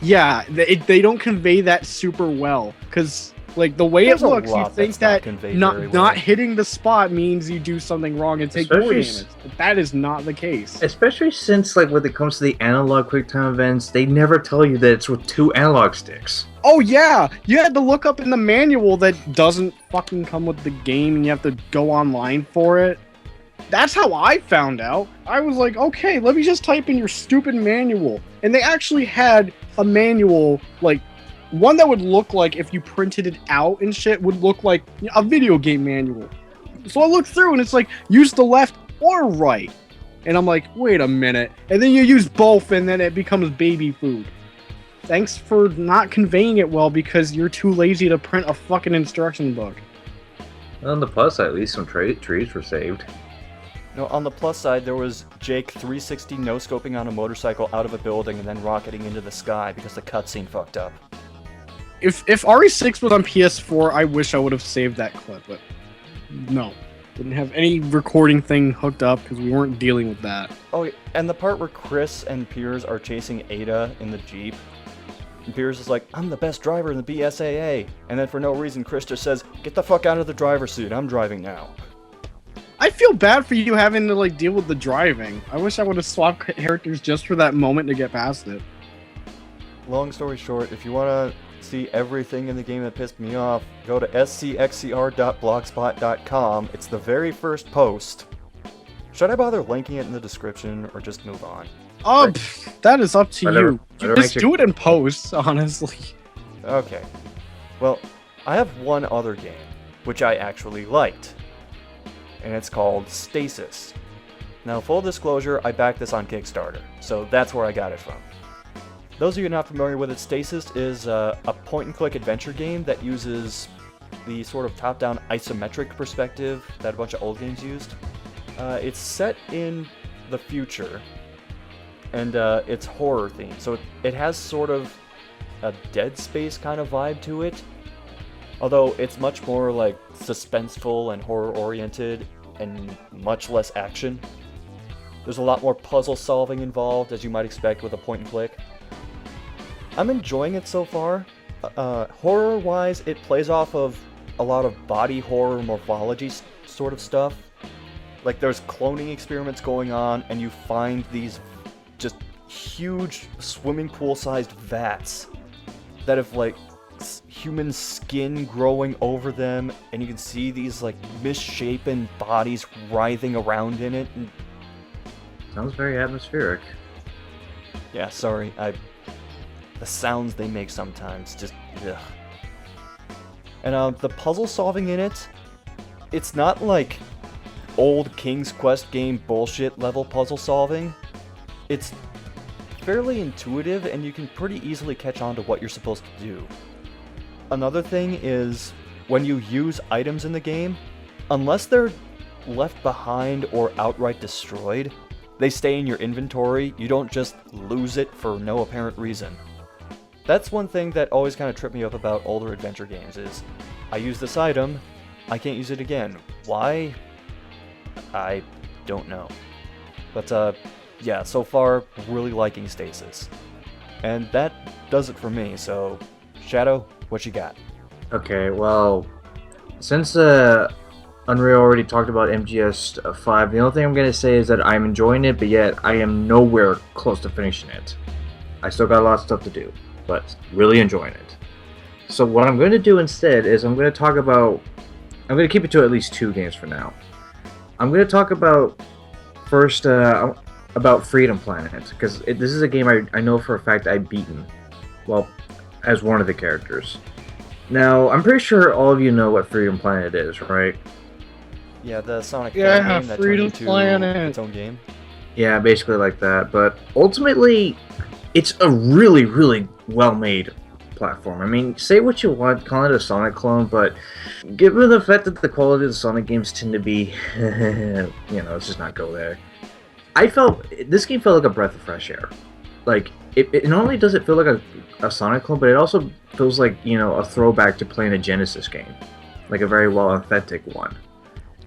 Speaker 7: Yeah, they don't convey that super well. Because, like, the way
Speaker 2: There's
Speaker 7: it
Speaker 2: a
Speaker 7: looks, you
Speaker 2: lot
Speaker 7: think
Speaker 2: that's not
Speaker 7: that
Speaker 2: conveyed
Speaker 7: not
Speaker 2: very well.
Speaker 7: hitting the spot means you do something wrong and take more
Speaker 6: Especially
Speaker 7: damage. But that is not the case.
Speaker 6: Especially since, like, when it comes to the analog QuickTime events, they never tell you that it's with 2 analog sticks.
Speaker 7: Oh yeah, you had to look up in the manual that doesn't fucking come with the game and you have to go online for it. That's how I found out. I was like, okay, let me just type in your stupid manual. And they actually had a manual, like, one that would look like, if you printed it out and shit, would look like a video game manual. So I looked through and it's like, use the left or right. And I'm like, wait a minute. And then you use both and then it becomes baby food. Thanks for not conveying it well because you're too lazy to print a fucking instruction book.
Speaker 6: On the plus side, at least some trees were saved.
Speaker 2: No, on the plus side, there was Jake 360 no-scoping on a motorcycle out of a building and then rocketing into the sky because the cutscene fucked up.
Speaker 7: If RE6 was on PS4, I wish I would have saved that clip, but no. Didn't have any recording thing hooked up because we weren't dealing with that.
Speaker 2: Oh, and the part where Chris and Piers are chasing Ada in the Jeep. And Piers is like, I'm the best driver in the BSAA. And then for no reason, Chris just says, get the fuck out of the driver's seat, I'm driving now.
Speaker 7: I feel bad for you having to like deal with the driving. I wish I would have swapped characters just for that moment to get past it.
Speaker 2: Long story short, if you want to see everything in the game that pissed me off, go to SCXCR.blogspot.com. It's the very first post. Should I bother linking it in the description or just move on?
Speaker 7: That is up to
Speaker 6: Whatever.
Speaker 7: you.
Speaker 6: Whatever
Speaker 7: Just do it in post, honestly.
Speaker 2: Okay. Well, I have one other game, which I actually liked. And it's called Stasis. Now, full disclosure, I backed this on Kickstarter, so that's where I got it from. Those of you not familiar with it, Stasis is a point-and-click adventure game that uses the sort of top-down isometric perspective that a bunch of old games used. It's set in the future, and it's horror themed, so it has sort of a Dead Space kind of vibe to it, although it's much more like suspenseful and horror-oriented and much less action. There's a lot more puzzle solving involved, as you might expect with a point-and-click. I'm enjoying it so far. Horror-wise, it plays off of a lot of body horror morphology sort of stuff. Like, there's cloning experiments going on, and you find these just huge swimming pool-sized vats that have, like, human skin growing over them, and you can see these, like, misshapen bodies writhing around in it. And...
Speaker 6: Sounds very atmospheric.
Speaker 2: Yeah, sorry, the sounds they make sometimes, just, ugh. And the puzzle solving in it, it's not like old King's Quest game bullshit level puzzle solving. It's fairly intuitive, and you can pretty easily catch on to what you're supposed to do. Another thing is, when you use items in the game, unless they're left behind or outright destroyed, they stay in your inventory. You don't just lose it for no apparent reason. That's one thing that always kind of tripped me up about older adventure games is, I use this item, I can't use it again. Why? I don't know. But yeah, so far, really liking Stasis. And that does it for me, so Shadow, what you got?
Speaker 6: Okay, well, since Unreal already talked about MGS 5, the only thing I'm going to say is that I'm enjoying it, but yet I am nowhere close to finishing it. I still got a lot of stuff to do, but really enjoying it. So what I'm going to do instead is I'm going to keep it to at least 2 games for now. I'm going to talk about, first, about Freedom Planet, because this is a game I know for a fact I've beaten, well, as one of the characters. Now, I'm pretty sure all of you know what Freedom Planet is, right?
Speaker 2: Yeah, the Sonic
Speaker 7: Yeah,
Speaker 2: game that turned
Speaker 7: Freedom
Speaker 2: into
Speaker 7: Planet.
Speaker 2: its own game.
Speaker 6: Yeah, basically like that, but ultimately, it's a really, really well-made platform. I mean, say what you want, call it a Sonic clone, but given the fact that the quality of the Sonic games tend to be, let's just not go there. This game felt like a breath of fresh air. Like, it not only does it feel like a Sonic clone, but it also feels like, a throwback to playing a Genesis game. Like a very well authentic one.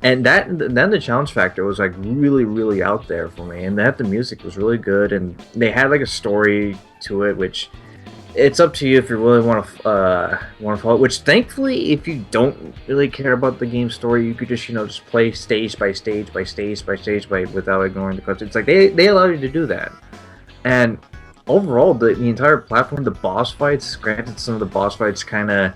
Speaker 6: And then the challenge factor was like really, really out there for me, and the music was really good, and they had like a story to it, which it's up to you if you really want to follow it. Which thankfully, if you don't really care about the game story, you could just play stage by stage by stage by stage without ignoring the cutscenes. It's like they allow you to do that, and overall the entire platform, the boss fights. Granted, some of the boss fights kind of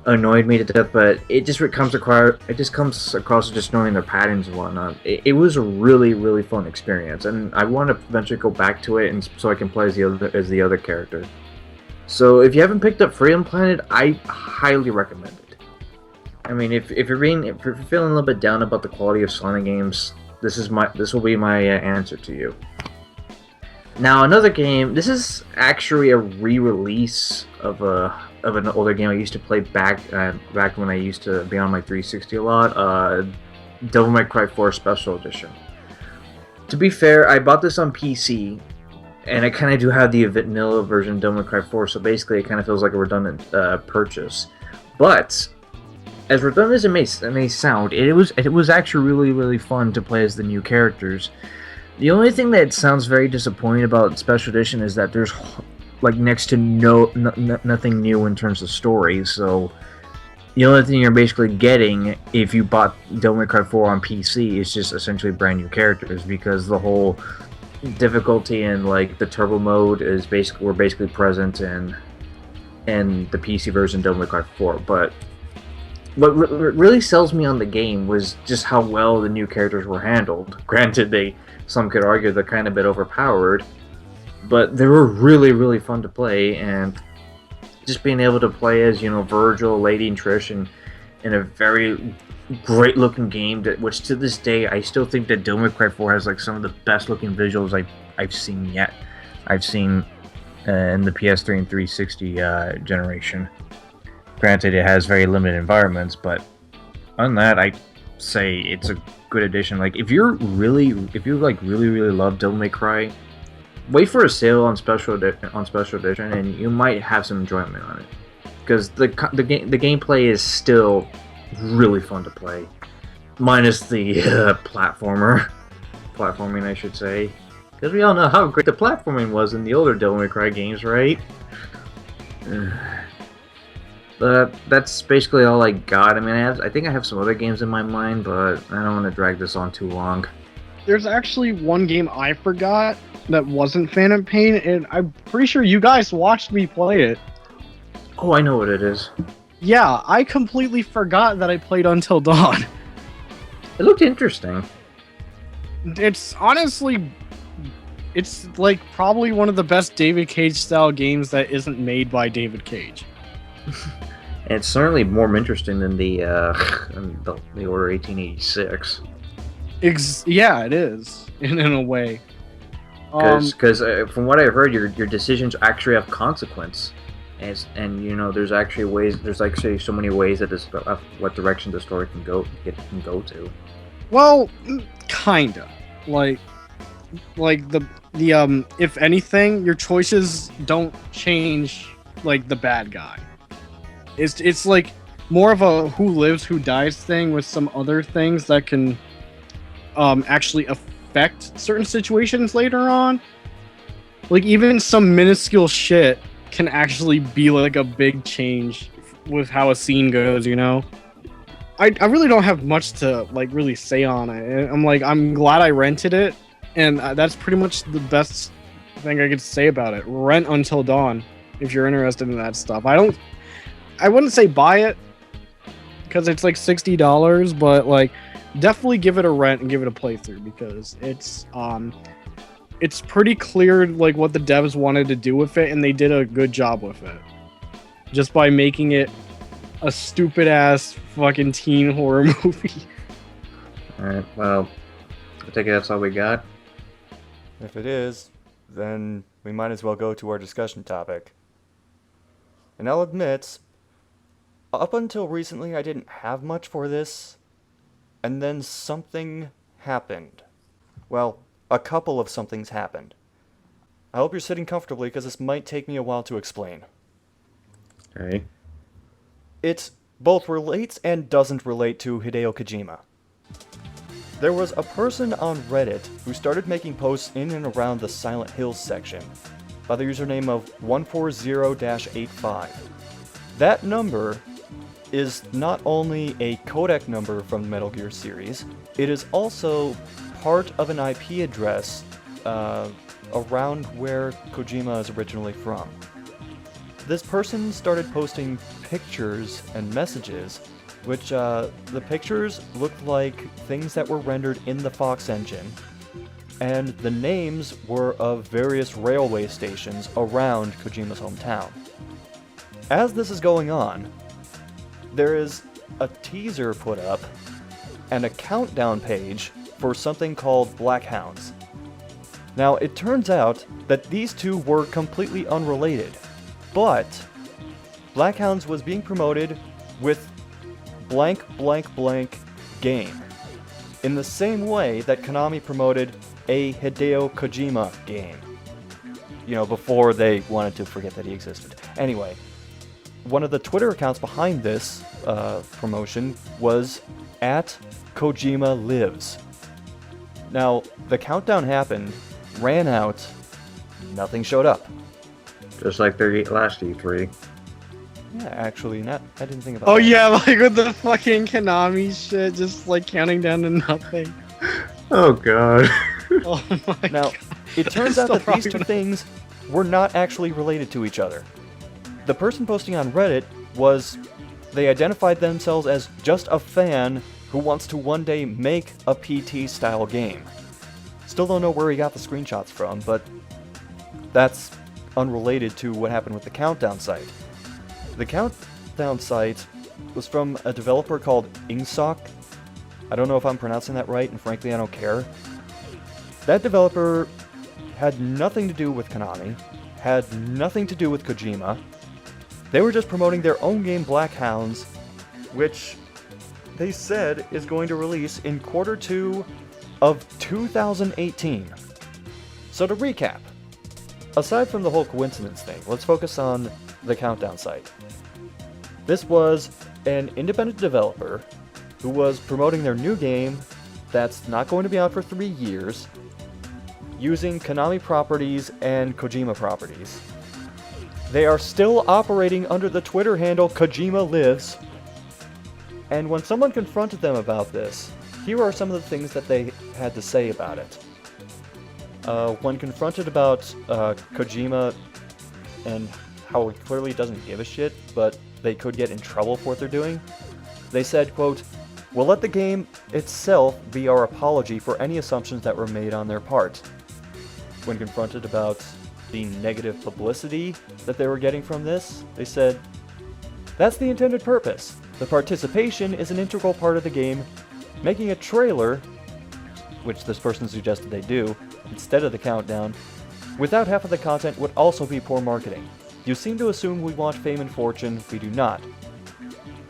Speaker 6: annoyed me to death, but it just comes across as just knowing their patterns and whatnot. It was a really, really fun experience, and I want to eventually go back to it, and so I can play as the other character. So if you haven't picked up Freedom Planet, I highly recommend it. I mean, if you're feeling a little bit down about the quality of Sonic games, this will be my answer to you. Now, another game. This is actually a re-release of an older game I used to play back when I used to be on my 360 a lot. Devil May Cry 4 Special Edition. To be fair, I bought this on PC, and I kind of do have the vanilla version of Devil May Cry 4, so basically it kind of feels like a redundant purchase. But as redundant as it may sound, it was actually really, really fun to play as the new characters. The only thing that sounds very disappointing about Special Edition is that there's like next to nothing new in terms of story, so the only thing you're basically getting if you bought Devil May Cry 4 on PC is just essentially brand new characters, because the whole difficulty and like the turbo mode is basically present in the PC version of Devil May Cry 4. But what really sells me on the game was just how well the new characters were handled. Granted, some could argue they're kind of a bit overpowered, but they were really, really fun to play, and just being able to play as, Virgil, Lady, and Trish in a very great looking game, which to this day I still think that Devil May Cry 4 has like some of the best looking visuals I've seen yet. I've seen in the PS3 and 360 generation. Granted, it has very limited environments, but on that, I say it's a good addition. Like, if you really love Devil May Cry, wait for a sale on special edition, and you might have some enjoyment on it, because the gameplay is still really fun to play, minus the platforming, I should say, because we all know how great the platforming was in the older Devil May Cry games, right? That's basically all I got. I mean, I think I have some other games in my mind, but I don't want to drag this on too long.
Speaker 7: There's actually one game I forgot that wasn't Phantom Pain, and I'm pretty sure you guys watched me play it.
Speaker 6: Oh, I know what it is.
Speaker 7: Yeah, I completely forgot that I played Until Dawn.
Speaker 6: It looked interesting.
Speaker 7: It's honestly, it's like probably one of the best David Cage style games that isn't made by David Cage.
Speaker 6: It's certainly more interesting than the Order 1886.
Speaker 7: Yeah, it is in a way.
Speaker 6: Because from what I've heard, your decisions actually have consequence, and there's actually so many ways that what direction the story can go to.
Speaker 7: Well, kinda like the if anything, your choices don't change like the bad guy. It's like more of a who lives, who dies thing with some other things that can actually affect certain situations later on. Like, even some minuscule shit can actually be like a big change with how a scene goes, I really don't have much to like really say on it. I'm glad I rented it, and that's pretty much the best thing I could say about it. Rent Until Dawn if you're interested in that stuff. I wouldn't say buy it because it's like $60, but like definitely give it a rent and give it a playthrough, because it's pretty clear like what the devs wanted to do with it, and they did a good job with it, just by making it a stupid ass fucking teen horror movie.
Speaker 6: Alright, well, I think that's all we got.
Speaker 2: If it is, then we might as well go to our discussion topic. And I'll admit, up until recently I didn't have much for this, and then something happened. Well, a couple of somethings happened. I hope you're sitting comfortably, because this might take me a while to explain.
Speaker 6: Okay.
Speaker 2: It both relates and doesn't relate to Hideo Kojima. There was a person on Reddit who started making posts in and around the Silent Hills section by the username of 140-85. That number is not only a codec number from the Metal Gear series, it is also part of an IP address around where Kojima is originally from. This person started posting pictures and messages, which the pictures looked like things that were rendered in the Fox engine, and the names were of various railway stations around Kojima's hometown. As this is going on, there is a teaser put up and a countdown page for something called Blackhounds. Now, it turns out that these two were completely unrelated, but Blackhounds was being promoted with blank blank blank game, in the same way that Konami promoted a Hideo Kojima game. You know, before they wanted to forget that he existed. Anyway, one of the Twitter accounts behind this promotion was at Kojima Lives. Now, the countdown happened, ran out, nothing showed up.
Speaker 6: Just like their last E3.
Speaker 2: Yeah, actually, I didn't think about that.
Speaker 7: Oh yeah, like with the fucking Konami shit, just like counting down to nothing.
Speaker 6: Oh god.
Speaker 7: Oh my
Speaker 2: Now,
Speaker 7: god.
Speaker 2: it turns out that these two things were not actually related to each other. The person posting on Reddit they identified themselves as just a fan who wants to one day make a PT-style game. Still don't know where he got the screenshots from, but that's unrelated to what happened with the Countdown site. The Countdown site was from a developer called Ingsoc. I don't know if I'm pronouncing that right, and frankly I don't care. That developer had nothing to do with Konami, had nothing to do with Kojima. They were just promoting their own game, Blackhounds, which they said is going to release in Q2 of 2018. So to recap, aside from the whole coincidence thing, let's focus on the Countdown site. This was an independent developer who was promoting their new game that's not going to be out for 3 years, using Konami properties and Kojima properties. They are still operating under the Twitter handle Kojima Lives, and when someone confronted them about this, here are some of the things that they had to say about it. When confronted about Kojima and how he clearly doesn't give a shit, but they could get in trouble for what they're doing, they said, quote, "We'll let the game itself be our apology for any assumptions that were made on their part." When confronted about the negative publicity that they were getting from this, they said, "That's the intended purpose. The participation is an integral part of the game. Making a trailer," which this person suggested they do, instead of the countdown, "without half of the content would also be poor marketing. You seem to assume we want fame and fortune. We do not.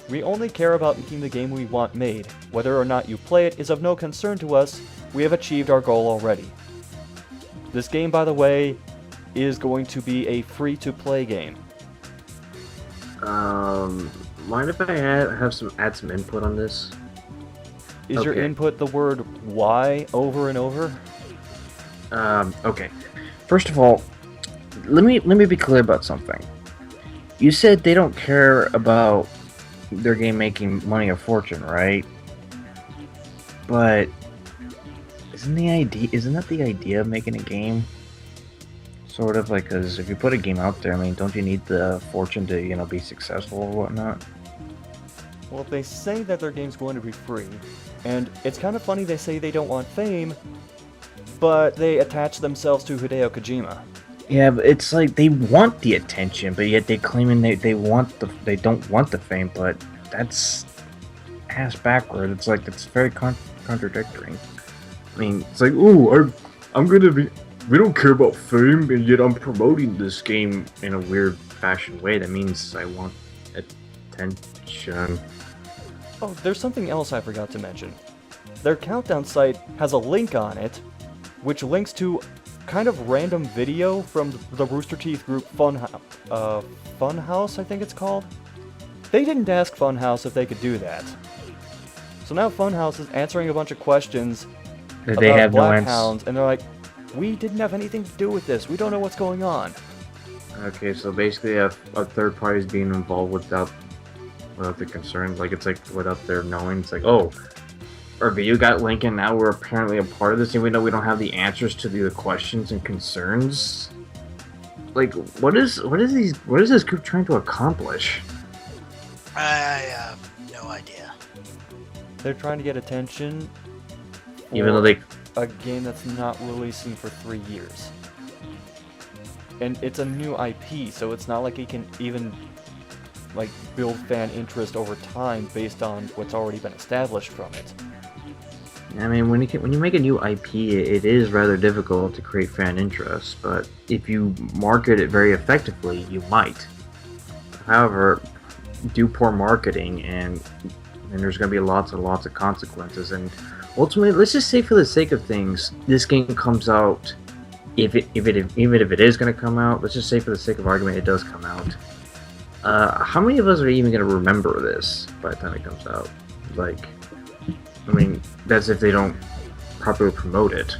Speaker 2: We only care about making the game we want made. Whether or not you play it is of no concern to us. We have achieved our goal already." This game, by the way, is going to be a free-to-play game.
Speaker 6: Mind if I add some input on this?
Speaker 2: Is your
Speaker 6: Okay.
Speaker 2: input the word "why" over and over?
Speaker 6: Okay. First of all, let me be clear about something. You said they don't care about their game making money or fortune, right? But isn't that the idea of making a game? Sort of like, because if you put a game out there, I mean, don't you need the fortune to, be successful or whatnot?
Speaker 2: Well, they say that their game's going to be free, and it's kind of funny they say they don't want fame, but they attach themselves to Hideo Kojima.
Speaker 6: Yeah, but it's like they want the attention, but yet they claiming they don't want the fame, but that's ass backward. It's like, it's very contradictory. I mean, it's like, ooh, we don't care about fame, and yet I'm promoting this game in a weird fashion way. That means I want attention.
Speaker 2: Oh, there's something else I forgot to mention. Their countdown site has a link on it, which links to kind of random video from the Rooster Teeth group Funhouse, I think it's called. They didn't ask Funhouse if they could do that. So now Funhouse is answering a bunch of questions about Blackhounds, and they're like, "We didn't have anything to do with this. We don't know what's going on."
Speaker 6: Okay, so basically a third party is being involved without the concern. Like, it's like without their knowing. It's like, oh, our video got linked and now we're apparently a part of this, and we know we don't have the answers to the questions and concerns. Like, what is this group trying to accomplish?
Speaker 5: I have no idea.
Speaker 2: They're trying to get attention,
Speaker 6: Even though they
Speaker 2: a game that's not releasing for 3 years. And it's a new IP, so it's not like it can even build fan interest over time based on what's already been established from it.
Speaker 6: I mean, when you make a new IP, it is rather difficult to create fan interest, but if you market it very effectively, you might. However, do poor marketing and there's going to be lots and lots of consequences, and ultimately, let's just say for the sake of things, this game comes out. Even if it is going to come out, let's just say for the sake of argument, it does come out. How many of us are even going to remember this by the time it comes out? Like, I mean, that's if they don't properly promote it.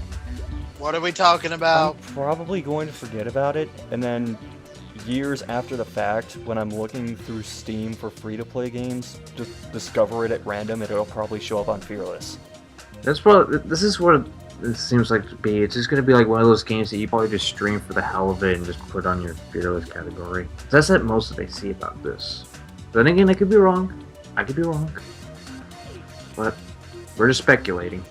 Speaker 5: What are we talking about?
Speaker 2: I'm probably going to forget about it, and then years after the fact, when I'm looking through Steam for free-to-play games, just discover it at random, and it'll probably show up on Fearless.
Speaker 6: This is what it seems like to be. It's just going to be like one of those games that you probably just stream for the hell of it and just put on your Fearless category. That's at most that I see about this. But then again, I could be wrong. But we're just speculating.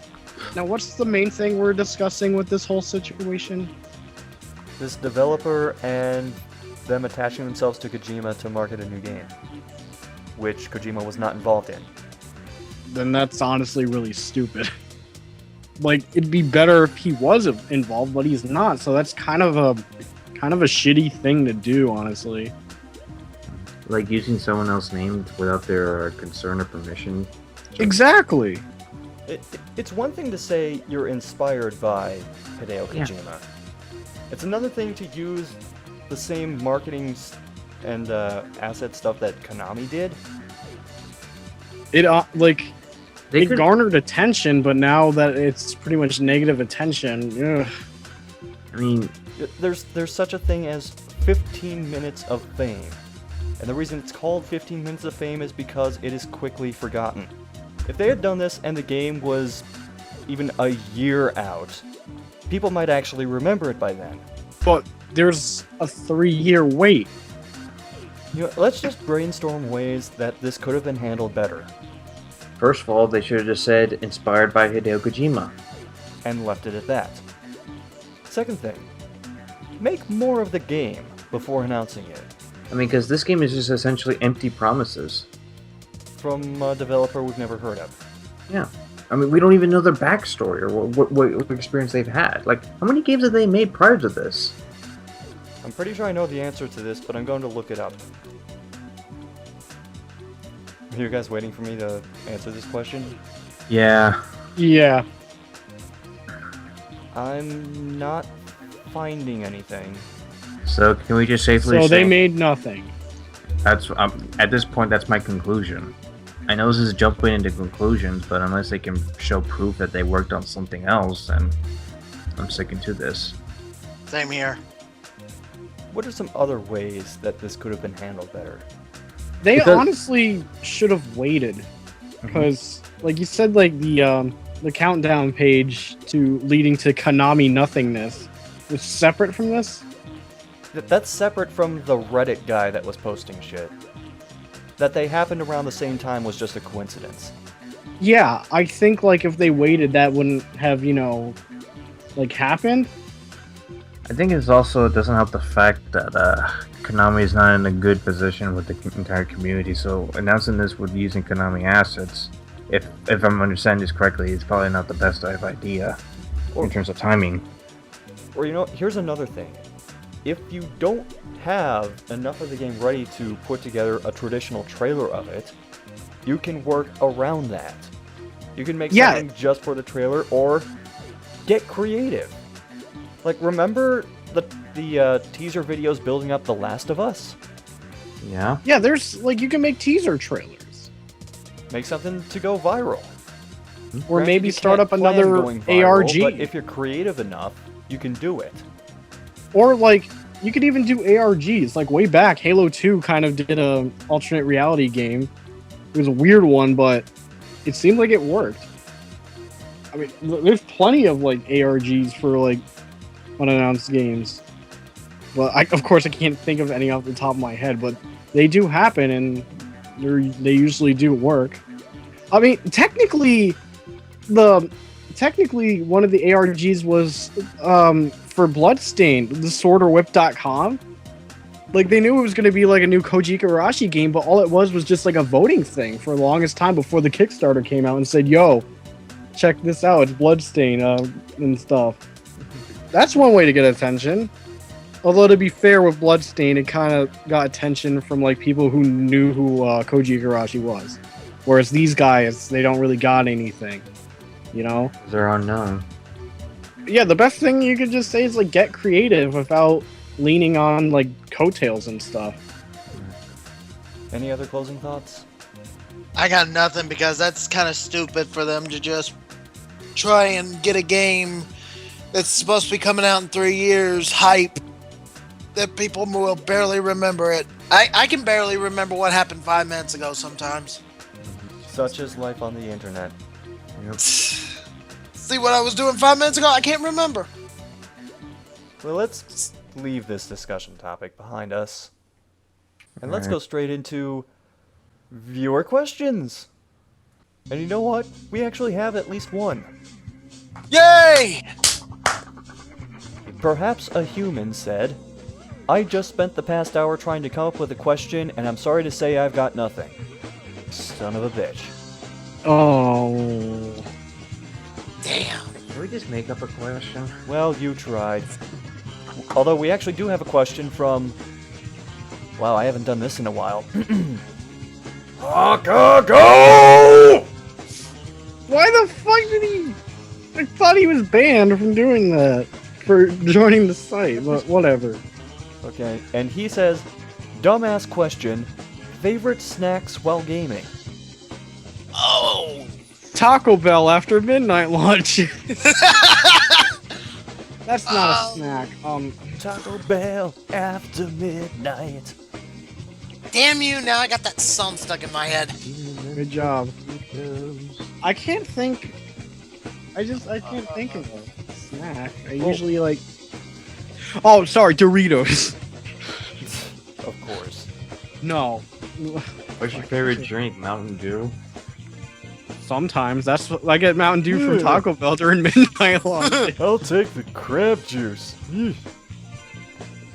Speaker 7: Now, what's the main thing we're discussing with this whole situation?
Speaker 2: This developer and them attaching themselves to Kojima to market a new game, which Kojima was not involved in.
Speaker 7: Then that's honestly really stupid. Like, it'd be better if he was involved, but he's not. So that's kind of a shitty thing to do, honestly.
Speaker 6: Like using someone else's name without their concern or permission.
Speaker 7: Exactly.
Speaker 2: It's one thing to say you're inspired by Hideo Kojima. Yeah. It's another thing to use the same marketing and asset stuff that Konami did.
Speaker 7: It garnered attention, but now that it's pretty much negative attention, ugh.
Speaker 6: I mean,
Speaker 2: there's such a thing as 15 minutes of fame. And the reason it's called 15 minutes of fame is because it is quickly forgotten. If they had done this and the game was even a year out, people might actually remember it by then.
Speaker 7: But there's a 3-year wait.
Speaker 2: You know, let's just brainstorm ways that this could have been handled better.
Speaker 6: First of all, they should have just said, inspired by Hideo Kojima.
Speaker 2: And left it at that. Second thing, make more of the game before announcing it.
Speaker 6: I mean, because this game is just essentially empty promises.
Speaker 2: From a developer we've never heard of.
Speaker 6: Yeah. I mean, we don't even know their backstory or what experience they've had. Like, how many games have they made prior to this?
Speaker 2: I'm pretty sure I know the answer to this, but I'm going to look it up. Are you guys waiting for me to answer this question?
Speaker 6: Yeah.
Speaker 7: Yeah.
Speaker 2: I'm not finding anything.
Speaker 6: So, can we just safely say...
Speaker 7: So they made nothing.
Speaker 6: That's at this point, that's my conclusion. I know this is jumping into conclusions, but unless they can show proof that they worked on something else, then I'm sticking to this.
Speaker 5: Same here.
Speaker 2: What are some other ways that this could have been handled better?
Speaker 7: They honestly should have waited, because, like you said, like the countdown page to leading to Konami nothingness was separate from this.
Speaker 2: That's separate from the Reddit guy that was posting shit. That they happened around the same time was just a coincidence.
Speaker 7: Yeah, I think like if they waited, that wouldn't have, happened.
Speaker 6: I think it doesn't help the fact that Konami is not in a good position with the entire community, so announcing this with using Konami assets, if I'm understanding this correctly, it's probably not the best idea in terms of timing.
Speaker 2: Or here's another thing. If you don't have enough of the game ready to put together a traditional trailer of it, you can work around that. You can make something just for the trailer, or get creative. Like, remember the teaser videos building up The Last of Us?
Speaker 6: Yeah.
Speaker 7: Yeah, there's, you can make teaser trailers.
Speaker 2: Make something to go viral.
Speaker 7: Or maybe start up another viral, ARG.
Speaker 2: But if you're creative enough, you can do it.
Speaker 7: Or, you could even do ARGs. Like, way back, Halo 2 kind of did a alternate reality game. It was a weird one, but it seemed like it worked. I mean, there's plenty of, ARGs for, unannounced games. Well, of course, I can't think of any off the top of my head, but they do happen, and they usually do work. I mean, technically, one of the ARGs was for Bloodstained, the swordorwhip.com. They knew it was going to be a new Koji Igarashi game, but all it was just a voting thing for the longest time before the Kickstarter came out and said, yo, check this out, it's Bloodstained and stuff. That's one way to get attention. Although, to be fair with Bloodstained, it kind of got attention from people who knew who Koji Igarashi was. Whereas these guys, they don't really got anything. you know?
Speaker 6: They're unknown.
Speaker 7: Yeah, the best thing you could just say is like get creative without leaning on like coattails and stuff.
Speaker 2: Any other closing thoughts?
Speaker 5: I got nothing because that's kind of stupid for them to just try and get a game that's supposed to be coming out in 3 years, hype, that people will barely remember it. I can barely remember what happened 5 minutes ago sometimes.
Speaker 2: Such is life on the internet.
Speaker 6: Yep.
Speaker 5: See what I was doing 5 minutes ago? I can't remember.
Speaker 2: Well, let's leave this discussion topic behind us. And let's
Speaker 6: Alright.
Speaker 2: go straight into viewer questions. And you know what? We actually have at least one.
Speaker 5: Yay!
Speaker 2: Perhaps a human said, I just spent the past hour trying to come up with a question, and I'm sorry to say I've got nothing. Son of a bitch.
Speaker 7: Oh.
Speaker 5: Damn.
Speaker 6: Can we just make up a question?
Speaker 2: Well, you tried. Although we actually do have a question from... Wow, I haven't done this in a while. Go!
Speaker 7: Why the fuck did he? I thought he was banned from doing that for joining the site, but whatever.
Speaker 2: Okay, and he says, dumbass question, favorite snacks while gaming?
Speaker 5: Oh.
Speaker 7: Taco Bell after midnight lunch. That's not a snack.
Speaker 2: Taco Bell after midnight.
Speaker 5: Damn you, now I got that song stuck in my head.
Speaker 7: Good job. I can't think. I can't think of a snack. I usually like. Oh, sorry, Doritos.
Speaker 2: Of course.
Speaker 7: No.
Speaker 6: What's your favorite drink? Mountain Dew?
Speaker 7: Sometimes that's what I get Mountain Dew from Taco Bell during midnight lunch.
Speaker 2: I'll take the crab juice.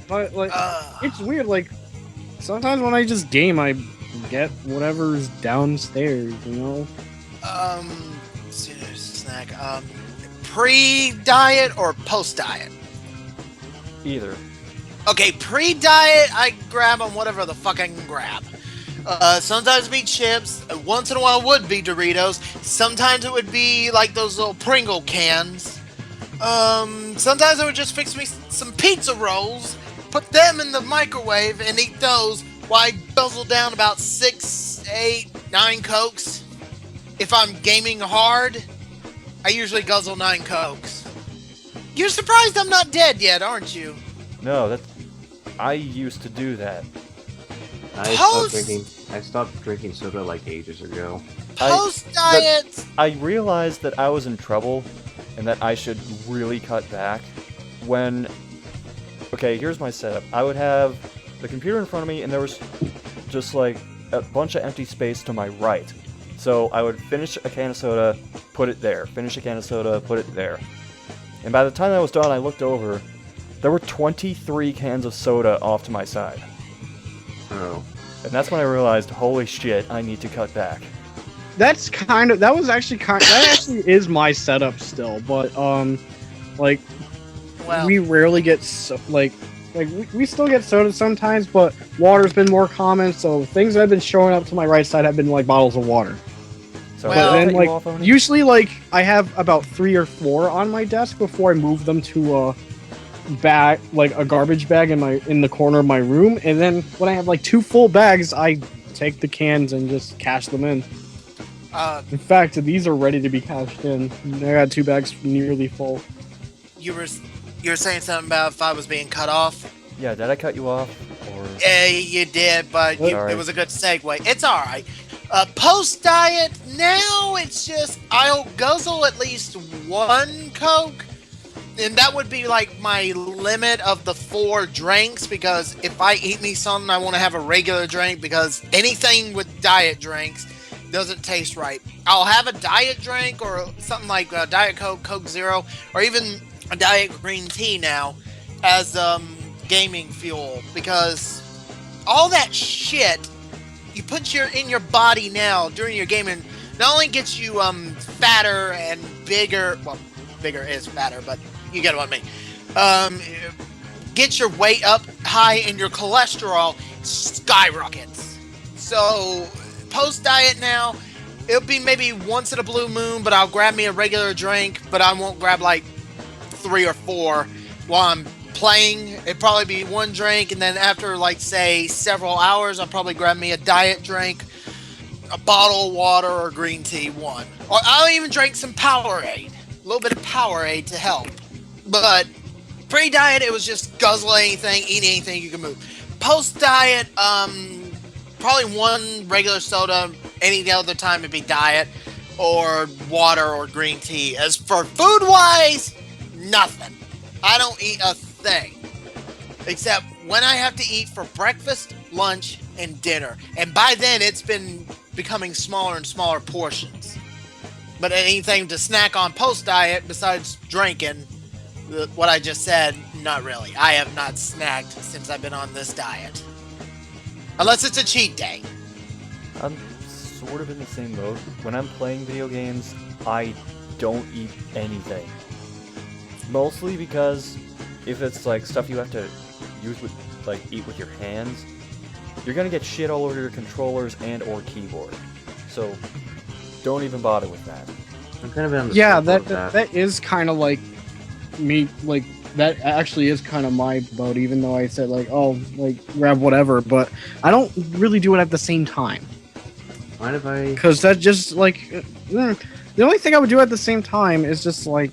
Speaker 7: But like, it's weird. Like, sometimes when I just game, I get whatever's downstairs. You know.
Speaker 5: Snack. Pre-diet or post-diet?
Speaker 2: Either.
Speaker 5: Okay, pre-diet, I grab on whatever the fuck I can grab. Sometimes it'd be chips. Once in a while it would be Doritos. Sometimes it would be like those little Pringle cans. Sometimes I would just fix me some pizza rolls, put them in the microwave, and eat those while I guzzle down about 6, 8, 9 Cokes. If I'm gaming hard, I usually guzzle 9 Cokes. You're surprised I'm not dead yet, aren't you?
Speaker 2: No, that I used to do that.
Speaker 6: I stopped drinking soda like ages ago.
Speaker 5: Post-diet!
Speaker 2: I realized that I was in trouble and that I should really cut back when... Okay, here's my setup. I would have the computer in front of me and there was just like a bunch of empty space to my right. So I would finish a can of soda, put it there. Finish a can of soda, put it there. And by the time I was done, I looked over. There were 23 cans of soda off to my side.
Speaker 6: Oh.
Speaker 2: And that's when I realized, holy shit, I need to cut back.
Speaker 7: That actually is my setup still, but like
Speaker 5: Well,
Speaker 7: we rarely get we still get soda sometimes, but water's been more common, so things that have been showing up to my right side have been like bottles of water.
Speaker 2: So
Speaker 5: Well,
Speaker 7: But then
Speaker 2: cut you off,
Speaker 7: like
Speaker 2: Oni?
Speaker 7: usually like I have about 3 or 4 on my desk before I move them to a bag, like a garbage bag in the corner of my room, and then when I have like 2 full bags, I take the cans and just cash them in. In fact, these are ready to be cashed in. I got 2 bags nearly full.
Speaker 5: you were saying something about if I was being cut off?
Speaker 2: Yeah, did I cut you off? Or...
Speaker 5: Yeah, you did, but
Speaker 2: Sorry.
Speaker 5: it was a good segue. It's alright. Post-diet, now it's just, I'll guzzle at least 1 Coke, and that would be like my limit of the 4 drinks, because if I eat me something, I want to have a regular drink, because anything with diet drinks doesn't taste right. I'll have a diet drink or something like Diet Coke, Coke Zero, or even a diet green tea now as gaming fuel, because all that shit you put in your body now during your gaming not only gets you fatter and bigger. Well, bigger is fatter, but you get what I mean. Get your weight up high and your cholesterol skyrockets. So post diet now, it'll be maybe once in a blue moon, but I'll grab me a regular drink, but I won't grab like 3 or 4 while I'm playing. It'd probably be one drink, and then after like say several hours, I'll probably grab me a diet drink, a bottle of water or green tea, one. Or I'll even drink some Powerade. A little bit of Powerade to help. But pre-diet, it was just guzzle anything, eat anything you can move. Post-diet, probably one regular soda. Any other time it'd be diet or water or green tea. As for food-wise, nothing. I don't eat a thing. Except when I have to eat for breakfast, lunch, and dinner. And by then, it's been becoming smaller and smaller portions. But anything to snack on post-diet besides drinking, what I just said, not really. I have not snacked since I've been on this diet. Unless it's a cheat day.
Speaker 2: I'm sort of in the same mode. When I'm playing video games, I don't eat anything. Mostly because if it's like stuff you have to use with, like, eat with your hands, you're gonna get shit all over your controllers and or keyboard. So don't even bother with that.
Speaker 6: I'm kind of on the
Speaker 7: Yeah,
Speaker 6: spot
Speaker 7: that is kind of like me. Like that actually is kind of my boat. Even though I said like, oh, like grab whatever, but I don't really do it at the same time.
Speaker 6: Mind if I?
Speaker 7: Because that just like the only thing I would do at the same time is just like,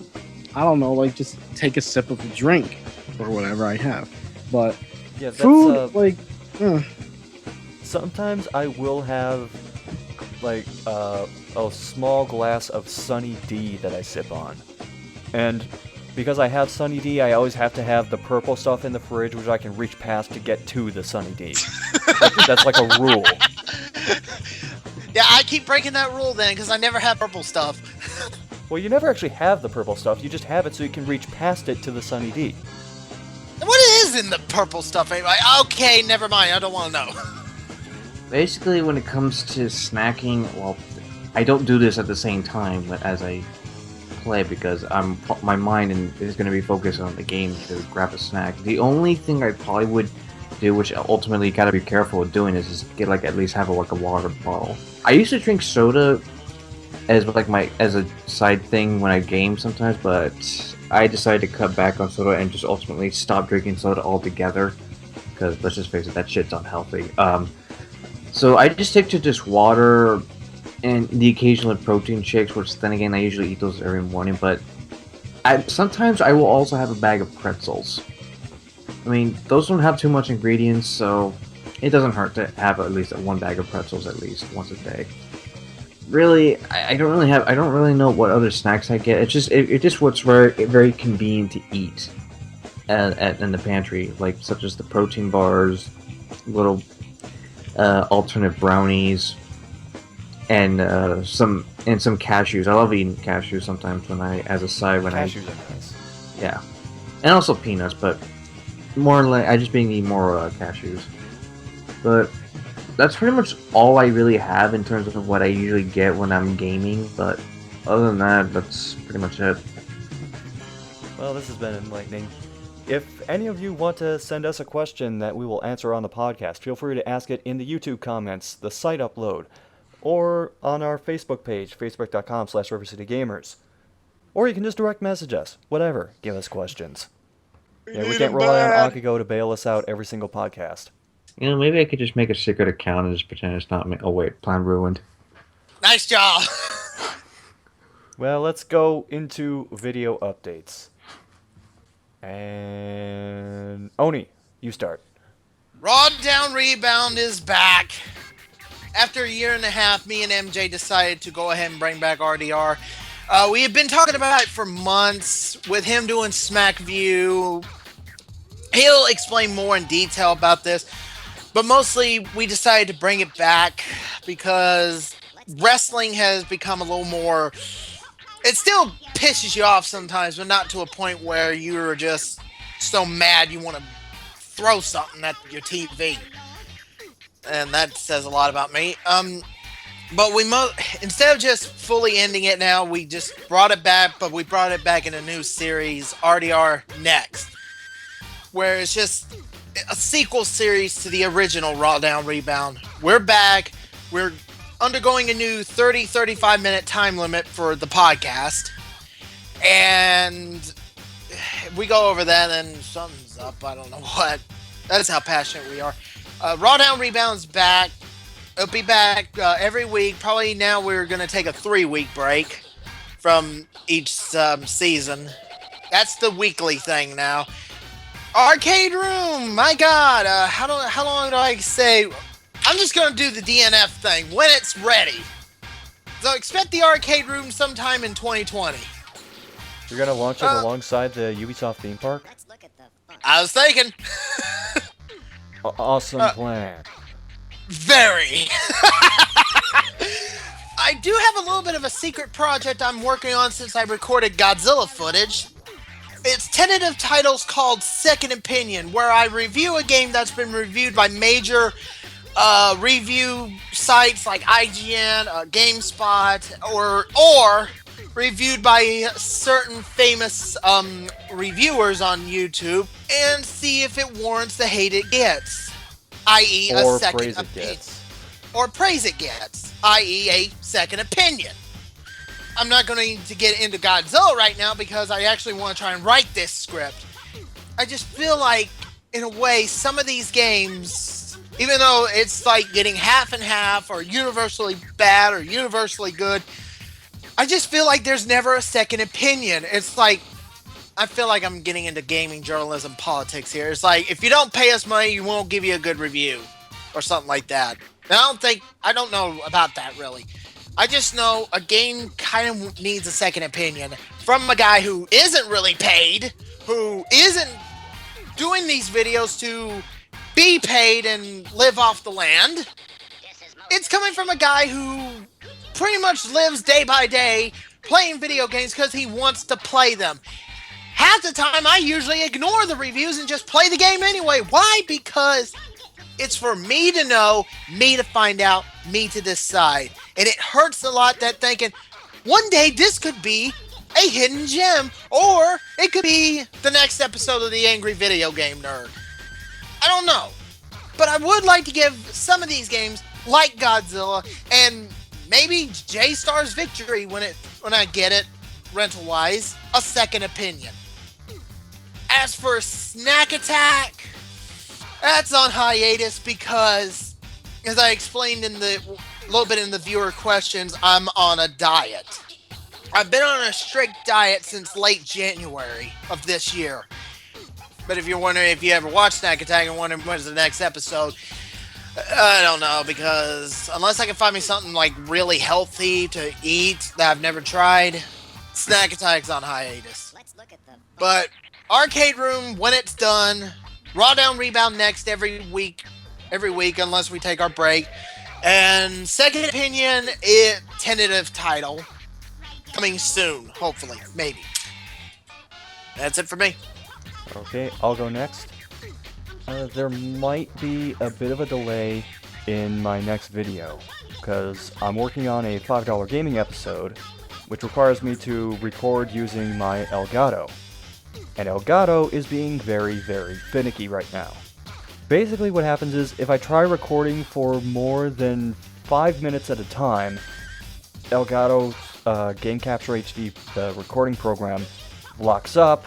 Speaker 7: I don't know, like just take a sip of a drink or whatever I have. But
Speaker 2: Yeah, that's
Speaker 7: food, like,
Speaker 2: sometimes I will have like a small glass of Sunny D that I sip on. And because I have Sunny D, I always have to have the purple stuff in the fridge, which I can reach past to get to the Sunny D. That's like a rule.
Speaker 5: Yeah, I keep breaking that rule then, because I never have purple stuff.
Speaker 2: Well, you never actually have the purple stuff, you just have it so you can reach past it to the Sunny D.
Speaker 5: What is in the purple stuff anyway? Okay, never mind, I don't want to know.
Speaker 6: Basically, when it comes to snacking, well, I don't do this at the same time as I play because my mind is going to be focused on the game to grab a snack. The only thing I probably would do, which ultimately you got to be careful with doing, is just get like at least have a water bottle. I used to drink soda as a side thing when I game sometimes, but I decided to cut back on soda and just ultimately stop drinking soda altogether because let's just face it, that shit's unhealthy. So I just stick to just water and the occasional protein shakes, which then again I usually eat those every morning. But sometimes I will also have a bag of pretzels. I mean, those don't have too much ingredients, so it doesn't hurt to have at least one bag of pretzels at least once a day. Really, I don't really know what other snacks I get. It's just what's very very convenient to eat in the pantry, like such as the protein bars, little alternate brownies, and some cashews. I love eating cashews sometimes as a side when
Speaker 2: Cashews are nice.
Speaker 6: yeah, and also peanuts, but more like I just eating more cashews. But that's pretty much all I really have in terms of what I usually get when I'm gaming. But other than that, that's pretty much it.
Speaker 2: Well, this has been enlightening. If any of you want to send us a question that we will answer on the podcast, feel free to ask it in the YouTube comments, the site upload, or on our Facebook page, facebook.com/RiverCityGamers. Or you can just direct message us. Whatever. Give us questions. Yeah, we can't rely on Akigo to bail us out every single podcast.
Speaker 6: You know, maybe I could just make a secret account and just pretend it's not me. Oh wait, plan ruined.
Speaker 5: Nice job!
Speaker 2: Well, let's go into video updates. And Oni, you start.
Speaker 5: Raw Down Rebound is back. After a year and a half, me and MJ decided to go ahead and bring back RDR. We have been talking about it for months with him doing Smack View. He'll explain more in detail about this. But mostly, we decided to bring it back because wrestling has become a little more... It still pisses you off sometimes, but not to a point where you're just so mad you want to throw something at your TV. And that says a lot about me. But instead of just fully ending it now, we just brought it back, but we brought it back in a new series, RDR Next, where it's just a sequel series to the original Raw Down Rebound. We're back. We're undergoing a new 35 minute time limit for the podcast. And we go over that and something's up. I don't know what. That's how passionate we are. Raw Down Rebound's back. It'll be back every week. Probably now we're going to take a 3-week break from each season. That's the weekly thing now. Arcade Room, my God. How long do I say? I'm just going to do the DNF thing when it's ready. So expect the Arcade Room sometime in 2020.
Speaker 2: You're gonna launch it alongside the Ubisoft theme park?
Speaker 5: I was thinking.
Speaker 2: Awesome plan.
Speaker 5: Very. I do have a little bit of a secret project I'm working on since I recorded Godzilla footage. Its tentative title's called Second Opinion, where I review a game that's been reviewed by major review sites like IGN, GameSpot, or reviewed by certain famous reviewers on YouTube, and see if it warrants the hate it gets, i.e. a second opinion. Or praise it gets, i.e. a second opinion. I'm not going to get into Godzilla right now because I actually want to try and write this script. I just feel like, in a way, some of these games, even though it's like getting half and half, or universally bad or universally good, I just feel like there's never a second opinion. It's like, I feel like I'm getting into gaming journalism politics here. It's like, if you don't pay us money, we won't give you a good review, or something like that. And I don't know about that really. I just know a game kind of needs a second opinion from a guy who isn't really paid, who isn't doing these videos to be paid and live off the land. It's coming from a guy who pretty much lives day by day playing video games because he wants to play them. Half the time, I usually ignore the reviews and just play the game anyway. Why? Because it's for me to know, me to find out, me to decide. And it hurts a lot that thinking, one day this could be a hidden gem, or it could be the next episode of the Angry Video Game Nerd. I don't know. But I would like to give some of these games, like Godzilla, and maybe J-Star's Victory when I get it, rental-wise, a second opinion. As for Snack Attack, that's on hiatus because, as I explained in the little bit in the viewer questions, I'm on a diet. I've been on a strict diet since late January of this year. But if you're wondering if you ever watched Snack Attack and wondering when's the next episode, I don't know, because unless I can find me something like really healthy to eat that I've never tried, Snack Attack's on hiatus. But Arcade Room, when it's done, Raw Down Rebound next every week unless we take our break. And Second Opinion, tentative title, coming soon, hopefully, maybe. That's it for me.
Speaker 2: Okay, I'll go next. There might be a bit of a delay in my next video, because I'm working on a $5 gaming episode, which requires me to record using my Elgato. And Elgato is being very, very finicky right now. Basically what happens is, if I try recording for more than 5 minutes at a time, Elgato Game Capture HD, the recording program, locks up,